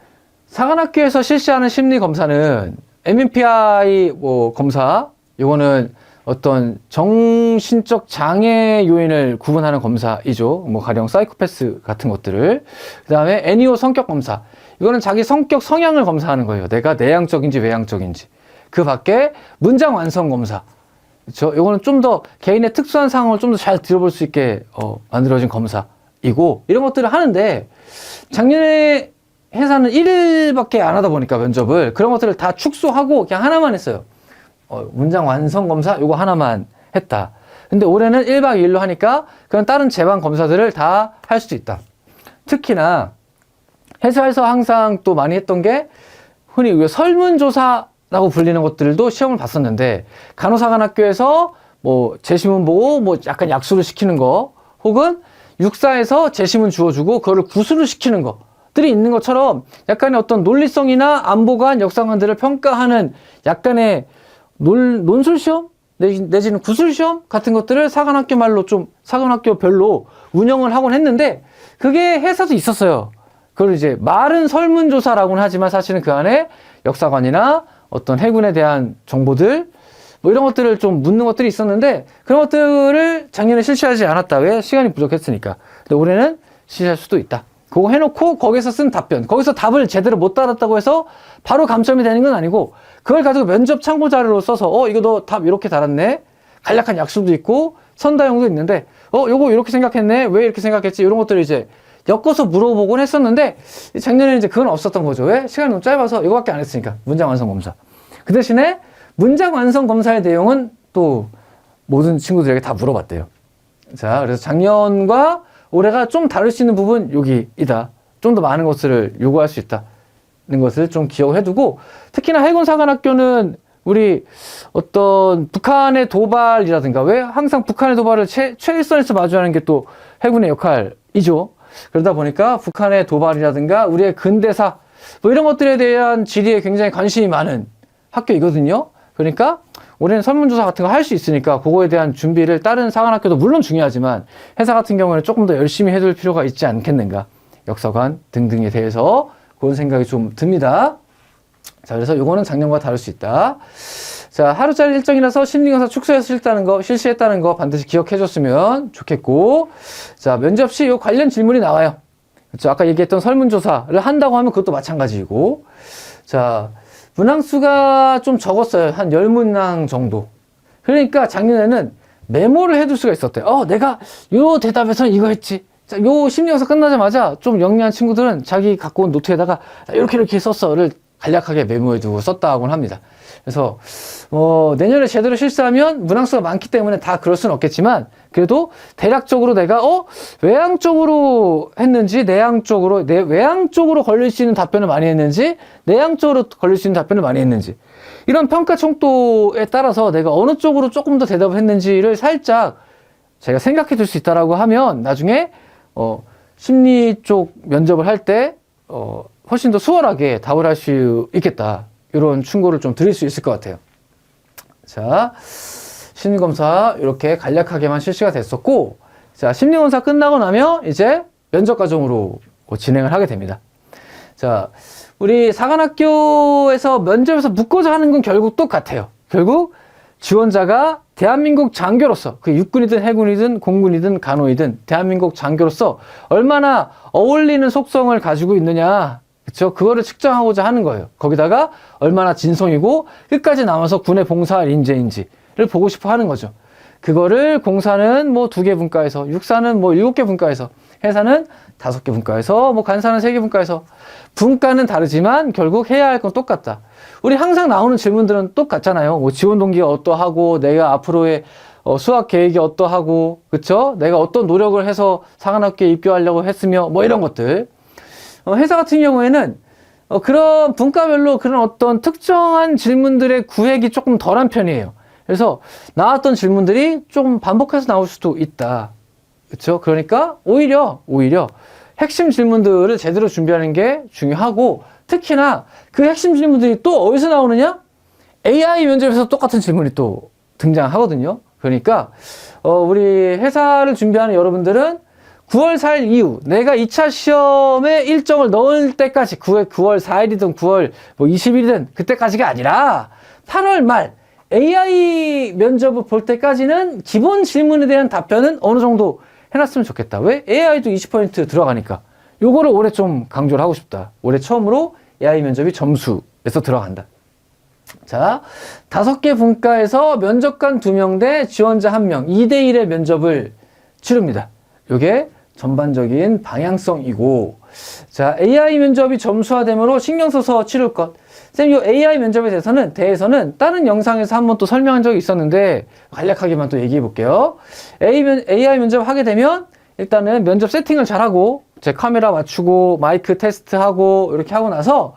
사관학교에서 실시하는 심리검사는 MMPI 검사, 이거는 어떤 정신적 장애 요인을 구분하는 검사이죠. 뭐 가령 사이코패스 같은 것들을. 그 다음에 NEO 성격 검사, 이거는 자기 성격 성향을 검사하는 거예요. 내가 내향적인지 외향적인지. 그 밖에 문장 완성 검사, 그렇죠? 이거는 좀 더 개인의 특수한 상황을 좀 더 잘 들어볼 수 있게 만들어진 검사이고, 이런 것들을 하는데 작년에 회사는 1일밖에 안 하다 보니까 면접을, 그런 것들을 다 축소하고 그냥 하나만 했어요. 문장 완성 검사 요거 하나만 했다. 근데 올해는 1박 2일로 하니까 그런 다른 제반 검사들을 다 할 수도 있다. 특히나 회사에서 항상 또 많이 했던 게 흔히 설문조사라고 불리는 것들도 시험을 봤었는데, 간호사관학교에서 뭐 제시문 보고 뭐 약간 약수를 시키는 거, 혹은 육사에서 제시문 주어주고 그거를 구술을 시키는 것들이 있는 것처럼 약간의 어떤 논리성이나 안보관, 역사관들을 평가하는 약간의 논술시험? 내지는 구술시험? 같은 것들을 사관학교 말로 좀 사관학교별로 운영을 하곤 했는데, 그게 회사도 있었어요. 그걸 이제 말은 설문조사라고는 하지만 사실은 그 안에 역사관이나 어떤 해군에 대한 정보들 뭐 이런 것들을 좀 묻는 것들이 있었는데, 그런 것들을 작년에 실시하지 않았다. 왜? 시간이 부족했으니까. 근데 올해는 실시할 수도 있다. 그거 해놓고 거기서 쓴 답변, 거기서 답을 제대로 못 달았다고 해서 바로 감점이 되는 건 아니고, 그걸 가지고 면접 참고 자료로 써서 이거 너 답 이렇게 달았네, 간략한 약수도 있고 선다용도 있는데 요거 이렇게 생각했네, 왜 이렇게 생각했지, 이런 것들을 이제 엮어서 물어보곤 했었는데, 작년에는 이제 그건 없었던 거죠. 왜? 시간이 너무 짧아서 이거밖에 안 했으니까. 문장 완성 검사. 그 대신에 문장 완성 검사의 내용은 또 모든 친구들에게 다 물어봤대요. 자, 그래서 작년과 올해가 좀 다를 수 있는 부분 여기이다. 좀 더 많은 것을 요구할 수 있다는 것을 좀 기억해 두고, 특히나 해군사관학교는 우리 어떤 북한의 도발이라든가, 왜 항상 북한의 도발을 최일선에서 마주하는 게 또 해군의 역할이죠. 그러다 보니까 북한의 도발이라든가 우리의 근대사 뭐 이런 것들에 대한 지리에 굉장히 관심이 많은 학교이거든요. 그러니까 올해는 설문조사 같은 거 할 수 있으니까 그거에 대한 준비를 다른 사관학교도 물론 중요하지만 회사 같은 경우에는 조금 더 열심히 해둘 필요가 있지 않겠는가. 역사관 등등에 대해서 그런 생각이 좀 듭니다. 자, 그래서 요거는 작년과 다를 수 있다. 자, 하루짜리 일정이라서 심리검사 축소해서 실시했다는 거 반드시 기억해줬으면 좋겠고, 자, 면접 시 요 관련 질문이 나와요. 그렇죠? 아까 얘기했던 설문조사를 한다고 하면 그것도 마찬가지이고, 자, 문항수가 좀 적었어요. 한 10문항 정도. 그러니까 작년에는 메모를 해둘 수가 있었대요. 내가 요 대답에서는 이거 했지. 자, 요 심리검사 끝나자마자 좀 영리한 친구들은 자기 갖고 온 노트에다가 이렇게 썼어를 간략하게 메모해두고 썼다고는 합니다. 그래서 내년에 제대로 실수하면 문항수가 많기 때문에 다 그럴 수는 없겠지만 그래도 대략적으로 내가 외향 쪽으로 했는지 내향 쪽으로 외향 쪽으로 걸릴 수 있는 답변을 많이 했는지 내향 쪽으로 걸릴 수 있는 답변을 많이 했는지 이런 평가 청도에 따라서 내가 어느 쪽으로 조금 더 대답을 했는지를 살짝 제가 생각해 줄 수 있다라고 하면 나중에 심리 쪽 면접을 할 때 훨씬 더 수월하게 답을 할 수 있겠다. 이런 충고를 좀 드릴 수 있을 것 같아요. 자, 심리검사 이렇게 간략하게만 실시가 됐었고, 자, 심리검사 끝나고 나면 이제 면접 과정으로 진행을 하게 됩니다. 자, 우리 사관학교에서 면접에서 묻고자 하는 건 결국 똑같아요. 결국 지원자가 대한민국 장교로서 그 육군이든 해군이든 공군이든 간호이든 대한민국 장교로서 얼마나 어울리는 속성을 가지고 있느냐, 그쵸? 그거를 측정하고자 하는 거예요. 거기다가 얼마나 진성이고 끝까지 남아서 군에 봉사할 인재인지를 보고 싶어 하는 거죠. 그거를 공사는 뭐 2개 분과에서, 육사는 뭐 7개 분과에서, 해사는 5개 분과에서, 뭐 간사는 3개 분과에서, 분과는 다르지만 결국 해야 할 건 똑같다. 우리 항상 나오는 질문들은 똑같잖아요. 뭐 지원 동기가 어떠하고, 내가 앞으로의 수학 계획이 어떠하고, 그쵸? 내가 어떤 노력을 해서 사관학교에 입교하려고 했으며, 뭐 이런 것들. 회사 같은 경우에는 그런 분과별로 그런 어떤 특정한 질문들의 구획이 조금 덜한 편이에요. 그래서 나왔던 질문들이 좀 반복해서 나올 수도 있다. 그렇죠? 그러니까 오히려 핵심 질문들을 제대로 준비하는 게 중요하고, 특히나 그 핵심 질문들이 또 어디서 나오느냐? AI 면접에서 똑같은 질문이 또 등장하거든요. 그러니까 우리 회사를 준비하는 여러분들은 9월 4일 이후 내가 2차 시험에 일정을 넣을 때까지 9월 4일이든 9월 20일이든 그때까지가 아니라 8월 말 AI 면접을 볼 때까지는 기본 질문에 대한 답변은 어느 정도 해놨으면 좋겠다. 왜? AI도 20% 들어가니까. 요거를 올해 좀 강조를 하고 싶다. 올해 처음으로 AI 면접이 점수에서 들어간다. 자, 5개 분과에서 면접관 2명 대 지원자 1명, 2대1의 면접을 치릅니다. 요게 전반적인 방향성이고, 자, AI 면접이 점수화되므로 신경 써서 치를 것. 쌤, 이 AI 면접에 대해서는 다른 영상에서 한번 또 설명한 적이 있었는데 간략하게만 또 얘기해 볼게요. AI 면접 하게 되면 일단은 면접 세팅을 잘하고 제 카메라 맞추고 마이크 테스트하고 이렇게 하고 나서,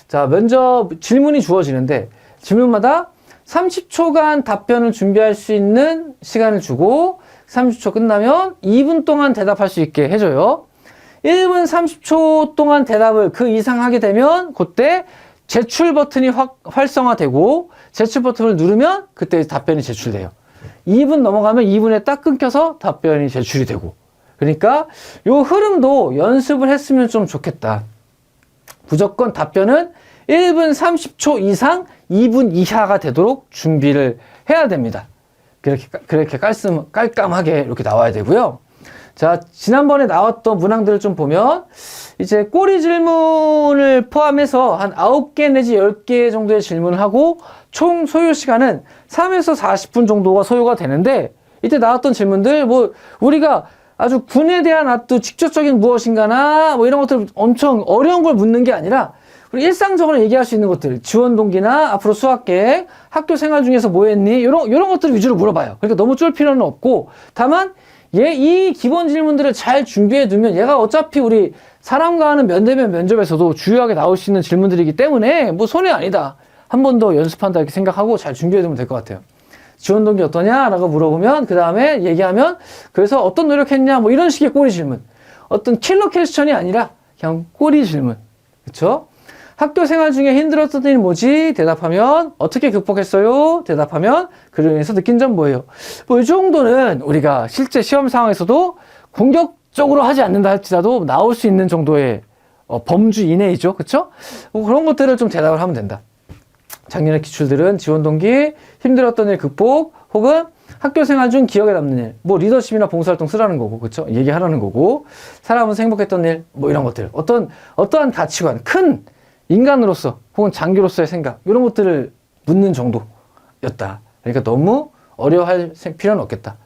자, 면접 질문이 주어지는데 질문마다 30초간 답변을 준비할 수 있는 시간을 주고 30초 끝나면 2분 동안 대답할 수 있게 해줘요. 1분 30초 동안 대답을 그 이상 하게 되면 그때 제출 버튼이 활성화되고 제출 버튼을 누르면 그때 답변이 제출돼요. 2분 넘어가면 2분에 딱 끊겨서 답변이 제출이 되고. 그러니까 요 흐름도 연습을 했으면 좀 좋겠다. 무조건 답변은 1분 30초 이상 2분 이하가 되도록 준비를 해야 됩니다. 그렇게 깔끔하게 이렇게 나와야 되고요. 자, 지난번에 나왔던 문항들을 좀 보면 이제 꼬리 질문을 포함해서 한 9개 내지 10개 정도의 질문을 하고 총 소요 시간은 3에서 40분 정도가 소요가 되는데, 이때 나왔던 질문들 뭐 우리가 아주 군에 대한 아주 직접적인 무엇인가나 뭐 이런 것들 엄청 어려운 걸 묻는 게 아니라 우리 일상적으로 얘기할 수 있는 것들, 지원 동기나 앞으로 수학 계획, 학교 생활 중에서 뭐 했니? 이런 것들 위주로 물어봐요. 그러니까 너무 쫄 필요는 없고, 다만 이 기본 질문들을 잘 준비해 두면 얘가 어차피 우리 사람과 하는 면대면 면접에서도 주요하게 나올 수 있는 질문들이기 때문에 뭐 손해 아니다. 한 번 더 연습한다 이렇게 생각하고 잘 준비해 두면 될 것 같아요. 지원 동기 어떠냐? 라고 물어보면 그 다음에 얘기하면 그래서 어떤 노력했냐? 뭐 이런 식의 꼬리 질문. 어떤 킬러 퀘스천이 아니라 그냥 꼬리 질문. 그쵸? 학교 생활 중에 힘들었던 일이 뭐지? 대답하면 어떻게 극복했어요? 대답하면 그로 인해서 느낀 점 뭐예요? 뭐 이 정도는 우리가 실제 시험 상황에서도 공격적으로 하지 않는다 할지라도 나올 수 있는 정도의 범주 이내이죠. 그쵸? 그런 것들을 좀 대답을 하면 된다. 작년의 기출들은 지원 동기, 힘들었던 일 극복, 혹은 학교 생활 중 기억에 남는 일, 뭐 리더십이나 봉사활동 쓰라는 거고, 그쵸? 얘기하라는 거고, 살아오면서 행복했던 일, 뭐 이런 것들. 어떠한 가치관, 큰 인간으로서, 혹은 장교로서의 생각, 이런 것들을 묻는 정도였다. 그러니까 너무 어려워할 필요는 없겠다.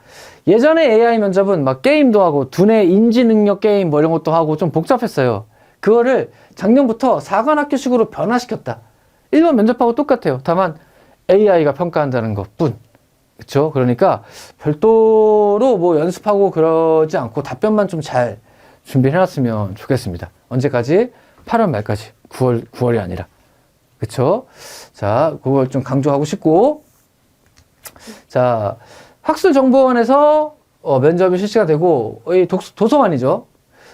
예전에 AI 면접은 막 게임도 하고, 두뇌 인지 능력 게임 뭐 이런 것도 하고 좀 복잡했어요. 그거를 작년부터 사관학교식으로 변화시켰다. 일반 면접하고 똑같아요. 다만 AI가 평가한다는 것뿐. 그쵸? 그러니까 별도로 뭐 연습하고 그러지 않고 답변만 좀 잘 준비해 놨으면 좋겠습니다. 언제까지? 8월 말까지. 9월이 아니라. 그쵸? 자, 그걸 좀 강조하고 싶고. 자, 학술정보원에서 면접이 실시가 되고, 이 도서관이죠.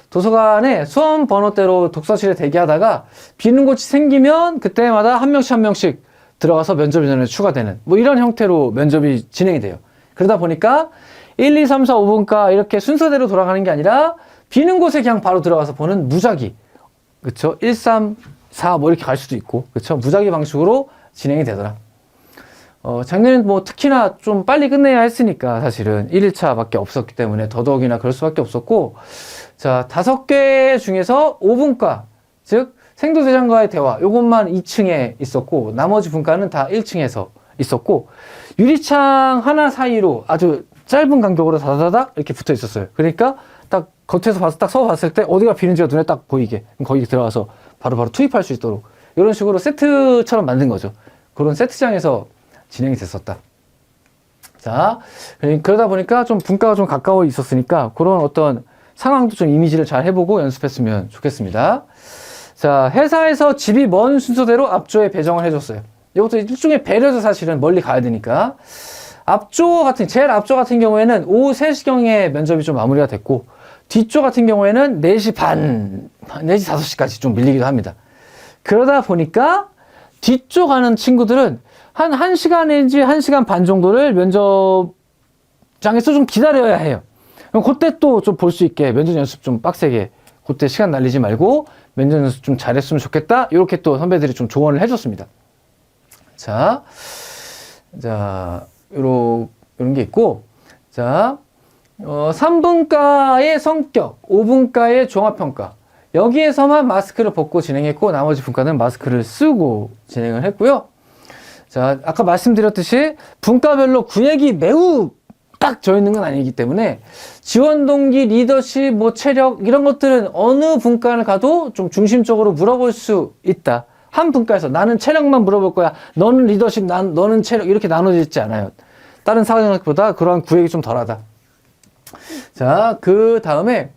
도서관에 수험 번호대로 독서실에 대기하다가 비는 곳이 생기면 그때마다 한 명씩 들어가서 면접 인원에 추가되는 뭐 이런 형태로 면접이 진행이 돼요. 그러다 보니까 1, 2, 3, 4, 5분과 이렇게 순서대로 돌아가는 게 아니라 비는 곳에 그냥 바로 들어가서 보는 무작위. 그쵸? 1, 3, 4 뭐 이렇게 갈 수도 있고. 그쵸? 무작위 방식으로 진행이 되더라. 작년엔 뭐 특히나 좀 빨리 끝내야 했으니까 사실은 1일차 밖에 없었기 때문에 더더욱이나 그럴 수밖에 없었고, 자, 5개 중에서 5분과, 즉, 생도대장과의 대화, 요것만 2층에 있었고, 나머지 분과는 다 1층에서 있었고, 유리창 하나 사이로 아주 짧은 간격으로 다다닥 이렇게 붙어 있었어요. 그러니까 딱 겉에서 봐서 딱 서서 봤을 때 어디가 비는지가 눈에 딱 보이게, 거기 들어가서 바로바로 투입할 수 있도록 이런 식으로 세트처럼 만든 거죠. 그런 세트장에서 진행이 됐었다. 자, 그러다 보니까 좀 분과가 좀 가까워 있었으니까 그런 어떤 상황도 좀 이미지를 잘 해보고 연습했으면 좋겠습니다. 자, 회사에서 집이 먼 순서대로 앞조에 배정을 해줬어요. 이것도 일종의 배려죠. 사실은 멀리 가야 되니까. 제일 앞조 같은 경우에는 오후 3시경에 면접이 좀 마무리가 됐고, 뒤조 같은 경우에는 4시 반 내지 5시까지 좀 밀리기도 합니다. 그러다 보니까 뒤쪽 가는 친구들은 한 1시간 내지 1시간 반 정도를 면접장에서 좀 기다려야 해요. 그럼 그때 또 좀 볼 수 있게 면접 연습 좀 빡세게, 그때 시간 날리지 말고 면접 연습 좀 잘했으면 좋겠다. 이렇게 또 선배들이 좀 조언을 해줬습니다. 자, 요런 게 있고, 자, 3분과의 성격, 5분과의 종합평가. 여기에서만 마스크를 벗고 진행했고, 나머지 분과는 마스크를 쓰고 진행을 했고요. 자, 아까 말씀드렸듯이 분과별로 구획이 매우 딱 져 있는 건 아니기 때문에 지원 동기, 리더십, 뭐 체력 이런 것들은 어느 분과를 가도 좀 중심적으로 물어볼 수 있다. 한 분과에서 나는 체력만 물어볼 거야. 너는 리더십, 너는 체력 이렇게 나눠져 있지 않아요. 다른 사관학교보다 그러한 구획이 좀 덜하다. 자, 그 다음에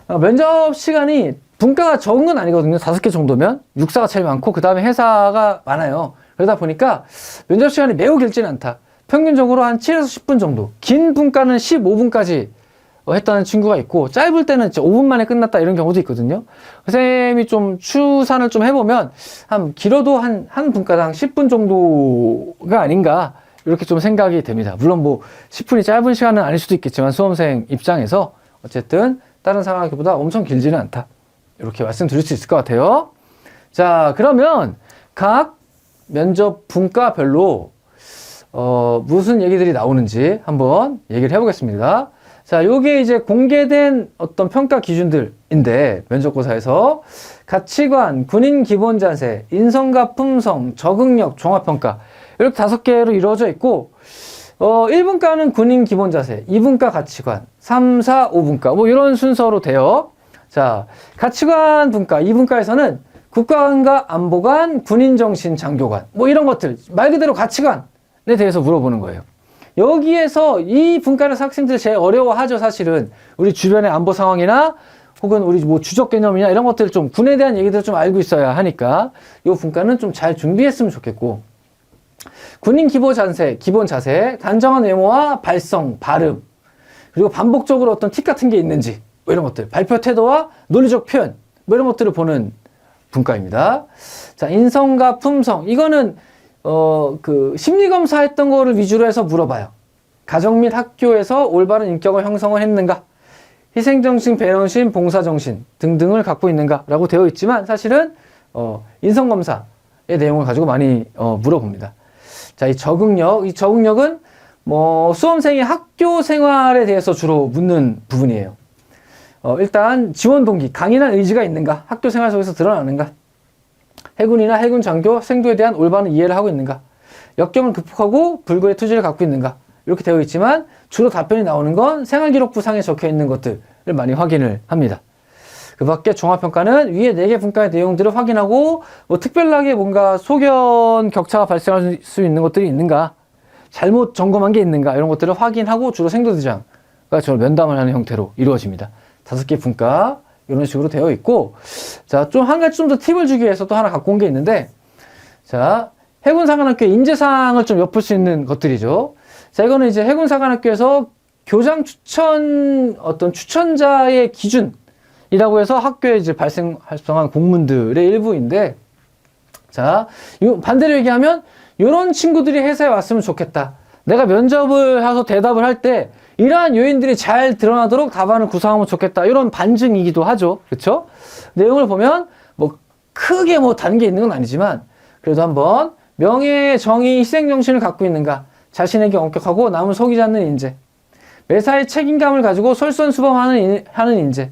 면접 시간이 분과가 적은 건 아니거든요. 5개 정도면. 육사가 제일 많고 그 다음에 해사가 많아요. 그러다 보니까 면접 시간이 매우 길지는 않다. 평균적으로 한 7에서 10분 정도. 긴 분과는 15분까지 했다는 친구가 있고, 짧을 때는 진짜 5분 만에 끝났다 이런 경우도 있거든요. 선생님이 좀 추산을 좀 해보면 길어도 한 분과당 10분 정도가 아닌가 이렇게 좀 생각이 됩니다. 물론 뭐 10분이 짧은 시간은 아닐 수도 있겠지만 수험생 입장에서 어쨌든 다른 상황보다 엄청 길지는 않다. 이렇게 말씀드릴 수 있을 것 같아요. 자, 그러면 각 면접 분과별로 무슨 얘기들이 나오는지 한번 얘기를 해보겠습니다. 자, 요게 이제 공개된 어떤 평가 기준들인데, 면접고사에서 가치관, 군인 기본 자세, 인성과 품성, 적응력, 종합평가 이렇게 5개로 이루어져 있고, 1분과는 군인 기본 자세, 2분과 가치관, 3, 4, 5분과 뭐 이런 순서로 돼요. 자, 가치관 분과, 2분과에서는 국가관과 안보관, 군인정신, 장교관 뭐 이런 것들, 말 그대로 가치관에 대해서 물어보는 거예요. 여기에서 이 분과에서 학생들이 제일 어려워하죠. 사실은 우리 주변의 안보 상황이나 혹은 우리 뭐 주적 개념이나 이런 것들 좀 군에 대한 얘기들을 좀 알고 있어야 하니까 이 분과는 좀 잘 준비했으면 좋겠고, 군인 기본 자세, 단정한 외모와 발성, 발음, 그리고 반복적으로 어떤 팁 같은 게 있는지 뭐 이런 것들, 발표 태도와 논리적 표현 뭐 이런 것들을 보는 분과입니다. 자, 인성과 품성, 이거는 심리검사 했던 거를 위주로 해서 물어봐요. 가정 및 학교에서 올바른 인격을 형성을 했는가? 희생정신, 배려심, 봉사정신 등등을 갖고 있는가라고 되어 있지만 사실은 인성검사의 내용을 가지고 많이 물어봅니다. 자, 이 적응력은 수험생의 학교 생활에 대해서 주로 묻는 부분이에요. 일단 지원 동기, 강인한 의지가 있는가, 학교 생활 속에서 드러나는가, 해군이나 해군 장교, 생도에 대한 올바른 이해를 하고 있는가, 역경을 극복하고 불굴의 투지를 갖고 있는가, 이렇게 되어 있지만 주로 답변이 나오는 건 생활기록부 상에 적혀 있는 것들을 많이 확인을 합니다. 그 밖에 종합평가는 위에 4개 분과의 내용들을 확인하고 특별하게 뭔가 소견 격차가 발생할 수 있는 것들이 있는가, 잘못 점검한 게 있는가, 이런 것들을 확인하고 주로 생도대장과 저를 면담을 하는 형태로 이루어집니다. 5개 분과 이런 식으로 되어 있고, 자, 한 가지 좀 더 팁을 주기 위해서 또 하나 갖고 온 게 있는데, 자, 해군사관학교의 인재상을 좀 엿볼 수 있는 것들이죠. 자, 이거는 이제 해군사관학교에서 교장 추천자의 기준이라고 해서 학교에 이제 발생한 공문들의 일부인데, 자, 반대로 얘기하면, 이런 친구들이 회사에 왔으면 좋겠다. 내가 면접을 해서 대답을 할 때, 이러한 요인들이 잘 드러나도록 답안을 구성하면 좋겠다. 이런 반증이기도 하죠. 그쵸? 내용을 보면, 크게 다른 게 있는 건 아니지만, 그래도 한번, 명예, 정의, 희생정신을 갖고 있는가, 자신에게 엄격하고 남을 속이지 않는 인재, 매사에 책임감을 가지고 솔선수범하는 인재,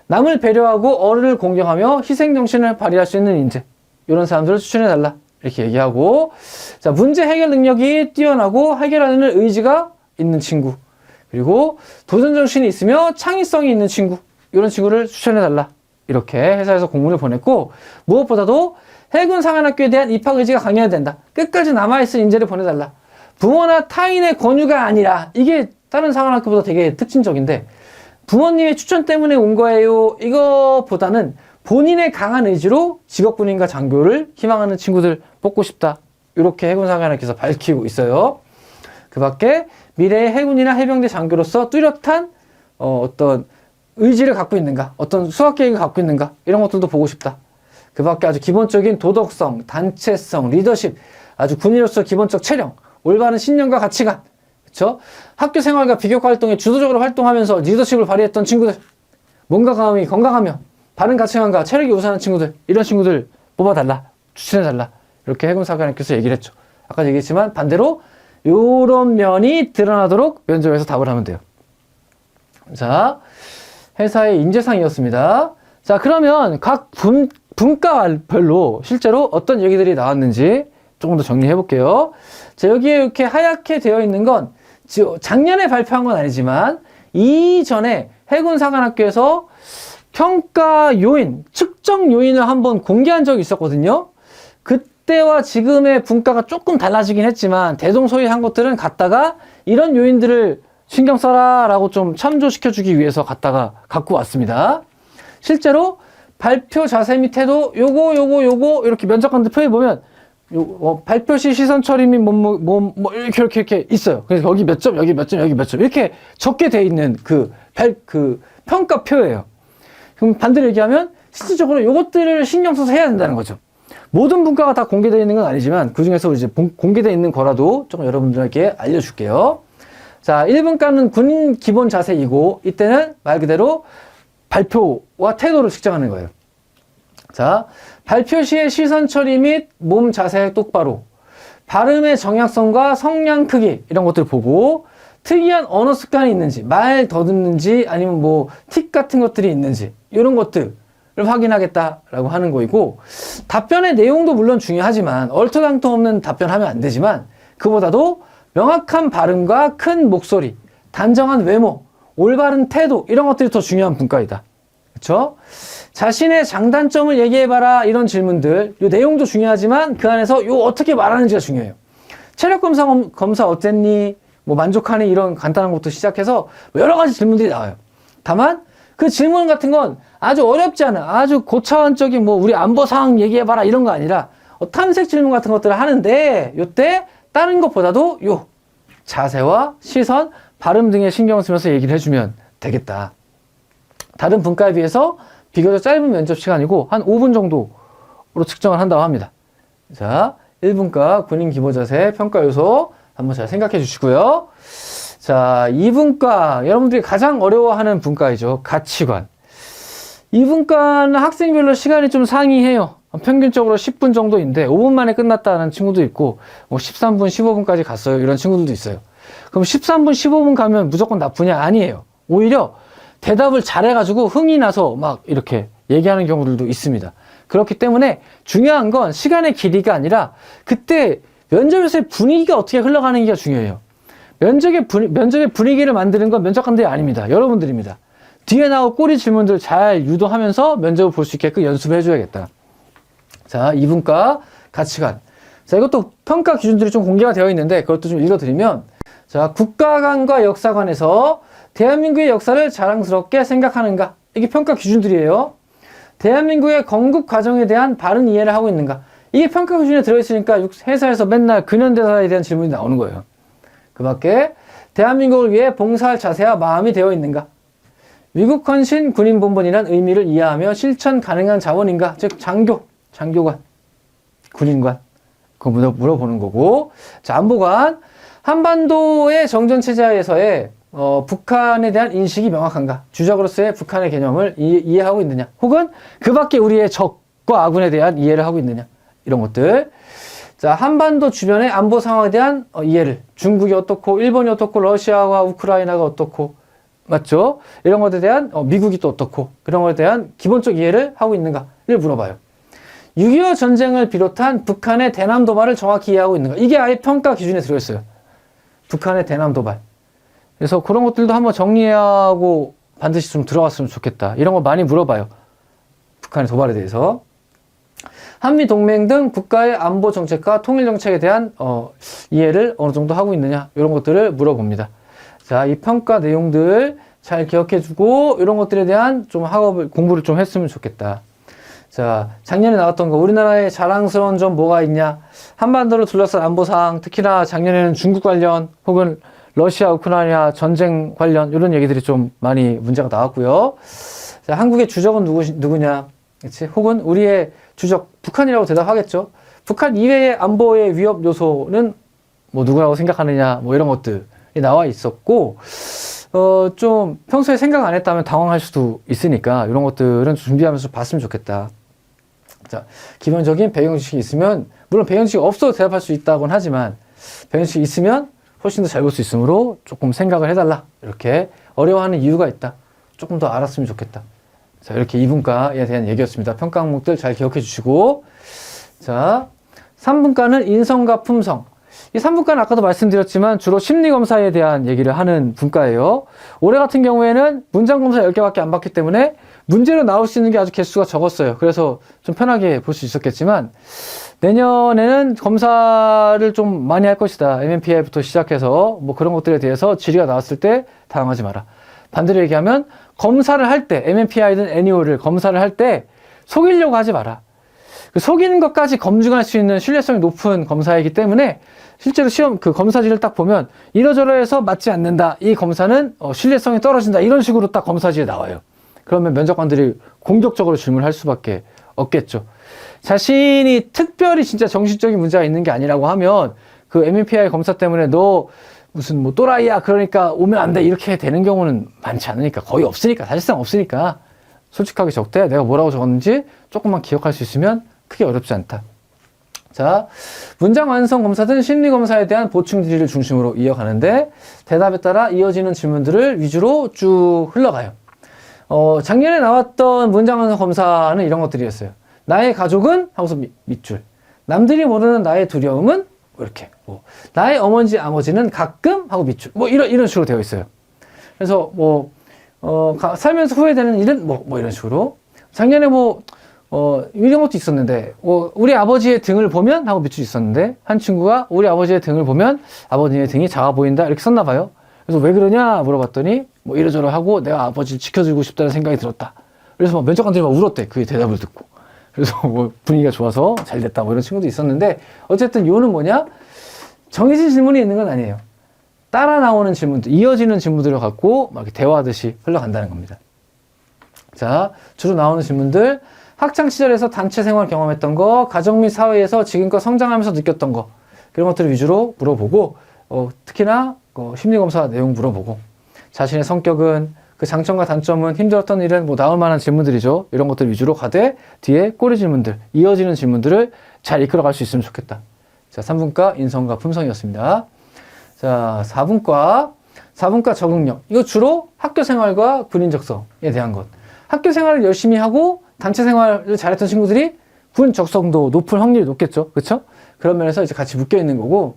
남을 배려하고 어른을 공경하며 희생정신을 발휘할 수 있는 인재, 이런 사람들을 추천해달라. 이렇게 얘기하고, 자, 문제 해결 능력이 뛰어나고 해결하는 의지가 있는 친구, 그리고 도전정신이 있으며 창의성이 있는 친구, 이런 친구를 추천해달라. 이렇게 회사에서 공문을 보냈고, 무엇보다도 해군사관학교에 대한 입학 의지가 강해야 된다. 끝까지 남아있을 인재를 보내달라. 부모나 타인의 권유가 아니라, 이게 다른 사관학교보다 되게 특징적인데, 부모님의 추천 때문에 온 거예요. 이거보다는 본인의 강한 의지로 직업군인과 장교를 희망하는 친구들 뽑고 싶다. 이렇게 해군사관학교에서 밝히고 있어요. 그 밖에 미래의 해군이나 해병대 장교로서 뚜렷한 어떤 의지를 갖고 있는가, 어떤 수학 계획을 갖고 있는가, 이런 것들도 보고 싶다. 그 밖에 아주 기본적인 도덕성, 단체성, 리더십, 아주 군인으로서 기본적 체력, 올바른 신념과 가치관, 그쵸? 학교 생활과 비교과 활동에 주도적으로 활동하면서 리더십을 발휘했던 친구들, 몸과 마음이 건강하며 바른 가치관과 체력이 우수한 친구들, 이런 친구들 뽑아달라, 추천해달라. 이렇게 해군사관학교에서 얘기를 했죠. 아까 얘기했지만 반대로 요런 면이 드러나도록 면접에서 답을 하면 돼요. 자, 회사의 인재상이었습니다. 자, 그러면 각 분과별로 실제로 어떤 얘기들이 나왔는지 조금 더 정리해 볼게요. 자, 여기에 이렇게 하얗게 되어 있는 건 작년에 발표한 건 아니지만 이전에 해군사관학교에서 평가 요인, 측정 요인을 한번 공개한 적이 있었거든요. 그때와 지금의 분과가 조금 달라지긴 했지만 대동소이한 것들은 갖다가 이런 요인들을 신경 써라 라고 좀 참조시켜주기 위해서 갖고 왔습니다. 실제로 발표 자세 밑에도 요거 이렇게 면접관들 표에 보면 발표 시 시선 처리 및 이렇게 있어요. 그래서 여기 몇 점, 여기 몇 점, 여기 몇 점 이렇게 적게 돼 있는 그 평가표예요. 그럼 반대로 얘기하면 실질적으로 요것들을 신경 써서 해야 된다는 거죠. 모든 분과가 다 공개되어 있는 건 아니지만 그 중에서 이제 공개되어 있는 거라도 조금 여러분들에게 알려줄게요. 자, 1분과는 군인 기본 자세이고 이때는 말 그대로 발표와 태도를 측정하는 거예요. 자, 발표 시의 시선 처리 및 몸 자세 똑바로, 발음의 정약성과 성량 크기 이런 것들을 보고 특이한 언어 습관이 있는지, 말 더듬는지 아니면 틱 같은 것들이 있는지 이런 것들을 확인하겠다라고 하는 거이고, 답변의 내용도 물론 중요하지만 얼토당토 없는 답변하면 안 되지만 그보다도 명확한 발음과 큰 목소리, 단정한 외모, 올바른 태도 이런 것들이 더 중요한 분과이다. 그렇죠? 자신의 장단점을 얘기해봐라 이런 질문들, 요 내용도 중요하지만 그 안에서 요 어떻게 말하는지가 중요해요. 체력 검사 어땠니? 만족하니? 이런 간단한 것도 시작해서 여러 가지 질문들이 나와요. 다만 그 질문 같은 건 아주 어렵지 않아. 아주 고차원적인 우리 안보 상황 얘기해봐라 이런 거 아니라 탐색 질문 같은 것들을 하는데 요때 다른 것보다도 요 자세와 시선, 발음 등에 신경을 쓰면서 얘기를 해주면 되겠다. 다른 분과에 비해서 비교적 짧은 면접 시간이고 한 5분 정도로 측정을 한다고 합니다. 자, 1분과 군인 기본 자세 평가 요소 한번 잘 생각해 주시고요. 자, 이분과 여러분들이 가장 어려워하는 분과이죠. 가치관. 이분과는 학생별로 시간이 좀 상이해요. 평균적으로 10분 정도인데 5분 만에 끝났다는 친구도 있고 뭐 13분, 15분까지 갔어요. 이런 친구들도 있어요. 그럼 13분, 15분 가면 무조건 나쁘냐? 아니에요. 오히려 대답을 잘해가지고 흥이 나서 막 이렇게 얘기하는 경우들도 있습니다. 그렇기 때문에 중요한 건 시간의 길이가 아니라 그때 면접에서의 분위기가 어떻게 흘러가는지가 중요해요. 면접의 분위기를 만드는 건 면접관들이 아닙니다. 여러분들입니다. 뒤에 나올 꼬리 질문들 잘 유도하면서 면접을 볼 수 있게끔 연습을 해줘야겠다. 자, 이분과 가치관. 자, 이것도 평가 기준들이 좀 공개가 되어 있는데 그것도 좀 읽어드리면, 자, 국가관과 역사관에서 대한민국의 역사를 자랑스럽게 생각하는가? 이게 평가 기준들이에요. 대한민국의 건국 과정에 대한 바른 이해를 하고 있는가? 이게 평가 기준에 들어있으니까 회사에서 맨날 근현대사에 대한 질문이 나오는 거예요. 그 밖에 대한민국을 위해 봉사할 자세와 마음이 되어 있는가? 위국 헌신 군인 본분이란 의미를 이해하며 실천 가능한 자원인가? 즉 장교관, 군인관. 그거 물어보는 거고. 자, 안보관. 한반도의 정전체제하에서의 북한에 대한 인식이 명확한가? 주적으로서의 북한의 개념을 이해하고 있느냐? 혹은 그 밖에 우리의 적과 아군에 대한 이해를 하고 있느냐? 이런 것들. 자, 한반도 주변의 안보 상황에 대한 이해를. 중국이 어떻고, 일본이 어떻고, 러시아와 우크라이나가 어떻고, 맞죠? 이런 것에 대한, 미국이 또 어떻고, 그런 것에 대한 기본적 이해를 하고 있는가를 물어봐요. 6.25 전쟁을 비롯한 북한의 대남 도발을 정확히 이해하고 있는가? 이게 아예 평가 기준에 들어있어요. 북한의 대남 도발. 그래서 그런 것들도 한번 정리하고 반드시 좀 들어갔으면 좋겠다. 이런 거 많이 물어봐요. 북한의 도발에 대해서. 한미 동맹 등 국가의 안보 정책과 통일 정책에 대한 이해를 어느 정도 하고 있느냐, 이런 것들을 물어봅니다. 자, 이 평가 내용들 잘 기억해주고 이런 것들에 대한 좀 학업을 공부를 좀 했으면 좋겠다. 자, 작년에 나왔던 거, 우리나라의 자랑스러운 점 뭐가 있냐? 한반도를 둘러싼 안보 사항, 특히나 작년에는 중국 관련 혹은 러시아, 우크라이나 전쟁 관련 이런 얘기들이 좀 많이 문제가 나왔고요. 자, 한국의 주적은 누구냐? 그치? 혹은 우리의 주적, 북한이라고 대답하겠죠. 북한 이외의 안보의 위협 요소는 뭐 누구라고 생각하느냐, 뭐 이런 것들이 나와 있었고, 좀 평소에 생각 안 했다면 당황할 수도 있으니까 이런 것들은 준비하면서 봤으면 좋겠다. 자, 기본적인 배경지식이 있으면, 물론 배경지식이 없어도 대답할 수 있다곤 하지만, 배경지식이 있으면 훨씬 더 잘 볼 수 있으므로 조금 생각을 해달라. 이렇게 어려워하는 이유가 있다. 조금 더 알았으면 좋겠다. 자, 이렇게 이분과에 대한 얘기였습니다. 평가 항목들 잘 기억해 주시고. 자, 3분과는 인성과 품성. 이 3분과는 아까도 말씀드렸지만 주로 심리검사에 대한 얘기를 하는 분과예요. 올해 같은 경우에는 문장검사 10개밖에 안 받기 때문에 문제로 나올 수 있는 게 아주 개수가 적었어요. 그래서 좀 편하게 볼 수 있었겠지만 내년에는 검사를 좀 많이 할 것이다. MMPI부터 시작해서 뭐 그런 것들에 대해서 질의가 나왔을 때 당황하지 마라. 반대로 얘기하면 검사를 할 때, MMPI든 애니오를 검사를 할 때 속이려고 하지 마라. 그 속이는 것까지 검증할 수 있는 신뢰성이 높은 검사이기 때문에 실제로 시험 그 검사지를 딱 보면 이러저러해서 맞지 않는다. 이 검사는 신뢰성이 떨어진다. 이런 식으로 딱 검사지에 나와요. 그러면 면접관들이 공격적으로 질문을 할 수밖에 없겠죠. 자신이 특별히 진짜 정신적인 문제가 있는 게 아니라고 하면 그 MMPI 검사 때문에 너 무슨 뭐 또라이야 그러니까 오면 안 돼 이렇게 되는 경우는 많지 않으니까, 거의 없으니까, 사실상 없으니까 솔직하게 적되 내가 뭐라고 적었는지 조금만 기억할 수 있으면 크게 어렵지 않다. 자, 문장 완성 검사든 심리 검사에 대한 보충 질의를 중심으로 이어가는데 대답에 따라 이어지는 질문들을 위주로 쭉 흘러가요. 작년에 나왔던 문장 완성 검사는 이런 것들이었어요. 나의 가족은 하고서 밑줄. 남들이 모르는 나의 두려움은 이렇게. 뭐 나의 어머니 아버지는 가끔 하고 밑줄. 뭐 이런 식으로 되어 있어요. 그래서 뭐 살면서 후회되는 일은 뭐 이런 식으로. 작년에 이런 것도 있었는데, 우리 아버지의 등을 보면 하고 밑줄이 있었는데, 한 친구가 우리 아버지의 등을 보면 아버지의 등이 작아 보인다. 이렇게 썼나 봐요. 그래서 왜 그러냐 물어봤더니, 뭐 이러저러 하고 내가 아버지를 지켜주고 싶다는 생각이 들었다. 그래서 막 면접관들이 막 울었대. 그 대답을 듣고. 그래서 뭐 분위기가 좋아서 잘 됐다. 뭐 이런 친구도 있었는데, 어쨌든 요는 뭐냐? 정해진 질문이 있는 건 아니에요. 따라 나오는 질문들, 이어지는 질문들을 갖고 막 이렇게 대화하듯이 흘러간다는 겁니다. 자, 주로 나오는 질문들. 학창 시절에서 단체 생활 경험했던 거, 가정 및 사회에서 지금껏 성장하면서 느꼈던 거, 그런 것들을 위주로 물어보고, 특히나 심리검사 내용 물어보고, 자신의 성격은, 그 장점과 단점은, 힘들었던 일은 뭐 나올 만한 질문들이죠. 이런 것들 위주로 가되 뒤에 꼬리 질문들, 이어지는 질문들을 잘 이끌어갈 수 있으면 좋겠다. 자, 3분과 인성과 품성이었습니다. 자, 4분과 적응력. 이거 주로 학교 생활과 군인 적성에 대한 것. 학교 생활을 열심히 하고 단체 생활을 잘했던 친구들이 군 적성도 높을 확률이 높겠죠. 그렇죠? 그런 면에서 이제 같이 묶여 있는 거고,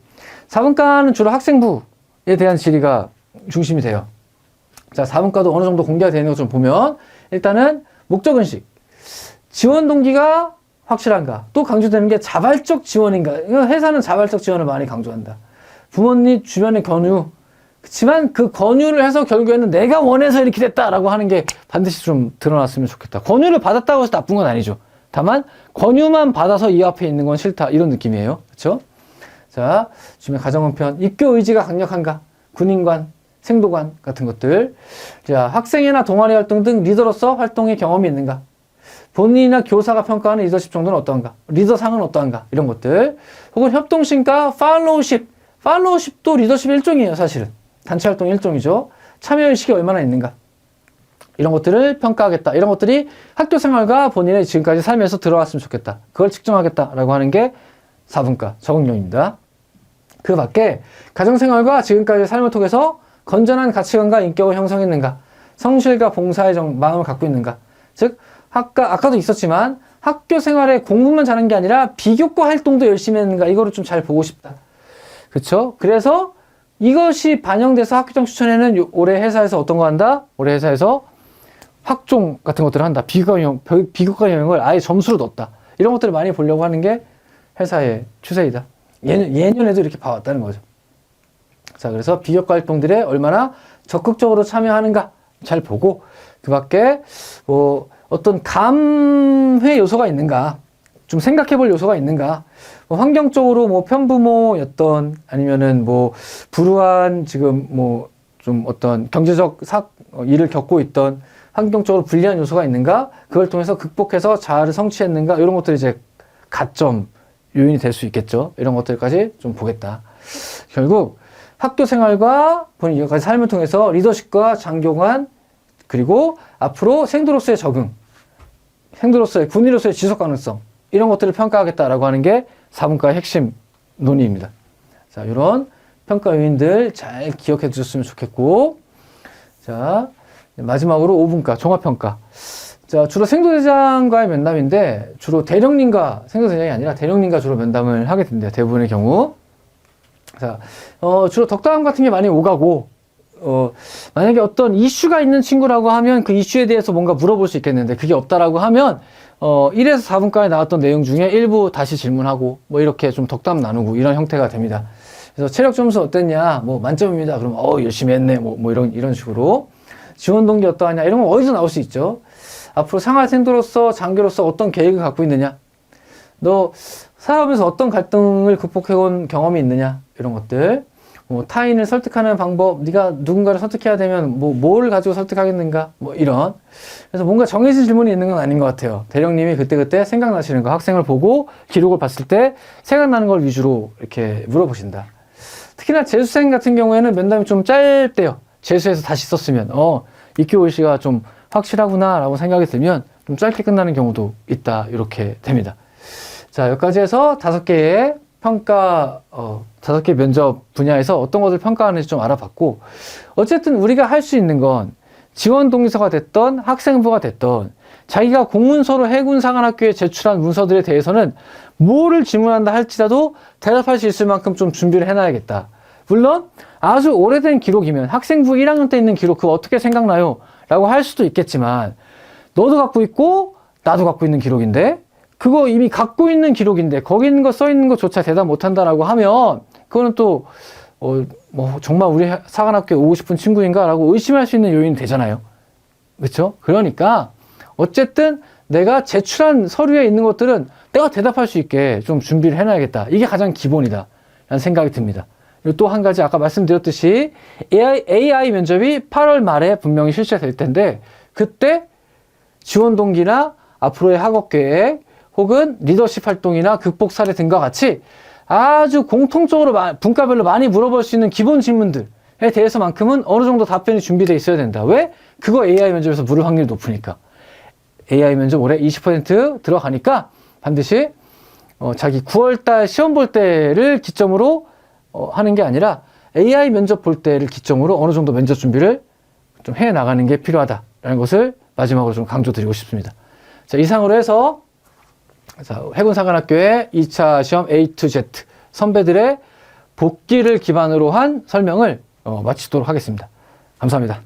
4분과는 주로 학생부에 대한 질의가 중심이 돼요. 자, 4분과도 어느 정도 공개가 되는 것 좀 보면, 일단은 목적은식. 지원 동기가 확실한가? 또 강조되는 게 자발적 지원인가? 회사는 자발적 지원을 많이 강조한다. 부모님 주변의 권유. 그렇지만 그 권유를 해서 결국에는 내가 원해서 이렇게 됐다라고 하는 게 반드시 좀 드러났으면 좋겠다. 권유를 받았다고 해서 나쁜 건 아니죠. 다만 권유만 받아서 이 앞에 있는 건 싫다. 이런 느낌이에요. 그렇죠? 자, 지금 가정형편. 입교 의지가 강력한가? 군인관, 생도관 같은 것들. 자, 학생회나 동아리 활동 등 리더로서 활동의 경험이 있는가? 본인이나 교사가 평가하는 리더십 정도는 어떠한가? 리더상은 어떠한가? 이런 것들. 혹은 협동심과 팔로우십. 팔로우십도 리더십의 일종이에요, 사실은. 단체 활동 일종이죠. 참여의식이 얼마나 있는가? 이런 것들을 평가하겠다. 이런 것들이 학교 생활과 본인의 지금까지 삶에서 들어왔으면 좋겠다. 그걸 측정하겠다라고 하는 게 4분과 적응력입니다. 그 밖에 가정생활과 지금까지의 삶을 통해서 건전한 가치관과 인격을 형성했는가? 성실과 봉사의 마음을 갖고 있는가? 즉, 아까도 있었지만 학교 생활에 공부만 잘하는 게 아니라 비교과 활동도 열심히 했는가? 이거를 좀 잘 보고 싶다. 그렇죠? 그래서 이것이 반영돼서 학교장 추천에는 올해 회사에서 어떤 거 한다? 올해 회사에서 학종 같은 것들을 한다. 비교과 영역을 아예 점수로 넣었다. 이런 것들을 많이 보려고 하는 게 회사의 추세이다. 예년에도 이렇게 봐왔다는 거죠. 자, 그래서 비교과 활동들에 얼마나 적극적으로 참여하는가 잘 보고, 그 밖에 뭐 어떤 감회 요소가 있는가, 좀 생각해 볼 요소가 있는가, 뭐 환경적으로 뭐 편부모였던, 아니면은 뭐 불우한 지금 뭐 좀 어떤 경제적 일을 겪고 있던, 환경적으로 불리한 요소가 있는가, 그걸 통해서 극복해서 자아를 성취했는가, 이런 것들이 이제 가점 요인이 될 수 있겠죠. 이런 것들까지 좀 보겠다. 결국 학교 생활과 본인 여기까지 삶을 통해서 리더십과 장교관, 그리고 앞으로 생도로서의 적응, 생도로서의 군인으로서의 지속 가능성, 이런 것들을 평가하겠다라고 하는 게 4분과의 핵심 논의입니다. 자, 이런 평가 요인들 잘 기억해 두셨으면 좋겠고, 자, 마지막으로 5분과 종합평가. 자, 주로 생도대장과의 면담인데, 주로 대령님과, 생도대장이 아니라 대령님과 주로 면담을 하게 된대요. 대부분의 경우. 자, 주로 덕담 같은 게 많이 오가고, 만약에 어떤 이슈가 있는 친구라고 하면 그 이슈에 대해서 뭔가 물어볼 수 있겠는데, 그게 없다라고 하면, 1에서 4분과에 나왔던 내용 중에 일부 다시 질문하고, 뭐 이렇게 좀 덕담 나누고, 이런 형태가 됩니다. 그래서 체력 점수 어땠냐? 뭐 만점입니다. 그럼, 열심히 했네. 뭐 이런 식으로. 지원 동기 어떠하냐? 이런 건 어디서 나올 수 있죠. 앞으로 생활생도로서, 장교로서 어떤 계획을 갖고 있느냐? 너 살아오면서 어떤 갈등을 극복해온 경험이 있느냐? 이런 것들. 뭐 타인을 설득하는 방법, 네가 누군가를 설득해야 되면 뭘 가지고 설득하겠는가? 뭐 이런. 그래서 뭔가 정해진 질문이 있는 건 아닌 것 같아요. 대령님이 그때그때 생각나시는 거, 학생을 보고 기록을 봤을 때 생각나는 걸 위주로 이렇게 물어보신다. 특히나 재수생 같은 경우에는 면담이 좀 짧대요. 재수해서 다시 썼으면, 입교 의시가 좀 확실하구나 라고 생각이 들면 좀 짧게 끝나는 경우도 있다. 이렇게 됩니다. 자, 여기까지 해서 5개의 평가, 5개 면접 분야에서 어떤 것을 평가하는지 좀 알아봤고, 어쨌든 우리가 할 수 있는 건 지원 동의서가 됐던 학생부가 됐던 자기가 공문서로 해군사관학교에 제출한 문서들에 대해서는 뭐를 질문한다 할지라도 대답할 수 있을 만큼 좀 준비를 해놔야겠다. 물론 아주 오래된 기록이면 학생부 1학년 때 있는 기록 그거 어떻게 생각나요? 라고 할 수도 있겠지만, 너도 갖고 있고 나도 갖고 있는 기록인데 그거 이미 갖고 있는 기록인데 거기 있는 거 써 있는 것조차 대답 못한다라고 하면 그거는 또 뭐 정말 우리 사관학교에 오고 싶은 친구인가 라고 의심할 수 있는 요인이 되잖아요. 그렇죠? 그러니까 어쨌든 내가 제출한 서류에 있는 것들은 내가 대답할 수 있게 좀 준비를 해놔야겠다. 이게 가장 기본이다 라는 생각이 듭니다. 그리고 또 한 가지 아까 말씀드렸듯이 AI 면접이 8월 말에 분명히 실시가 될 텐데, 그때 지원 동기나 앞으로의 학업 계획 혹은 리더십 활동이나 극복 사례 등과 같이 아주 공통적으로 분과별로 많이 물어볼 수 있는 기본 질문들, 대해서만큼은 어느 정도 답변이 준비되어 있어야 된다. 왜? 그거 AI 면접에서 물을 확률이 높으니까. AI 면접 올해 20% 들어가니까 반드시 자기 9월달 시험 볼 때를 기점으로 하는 게 아니라 AI 면접 볼 때를 기점으로 어느 정도 면접 준비를 좀 해 나가는 게 필요하다라는 것을 마지막으로 좀 강조드리고 싶습니다. 자, 이상으로 해서 해군사관학교의 2차 시험 A to Z 선배들의 복귀를 기반으로 한 설명을 마치도록 하겠습니다. 감사합니다.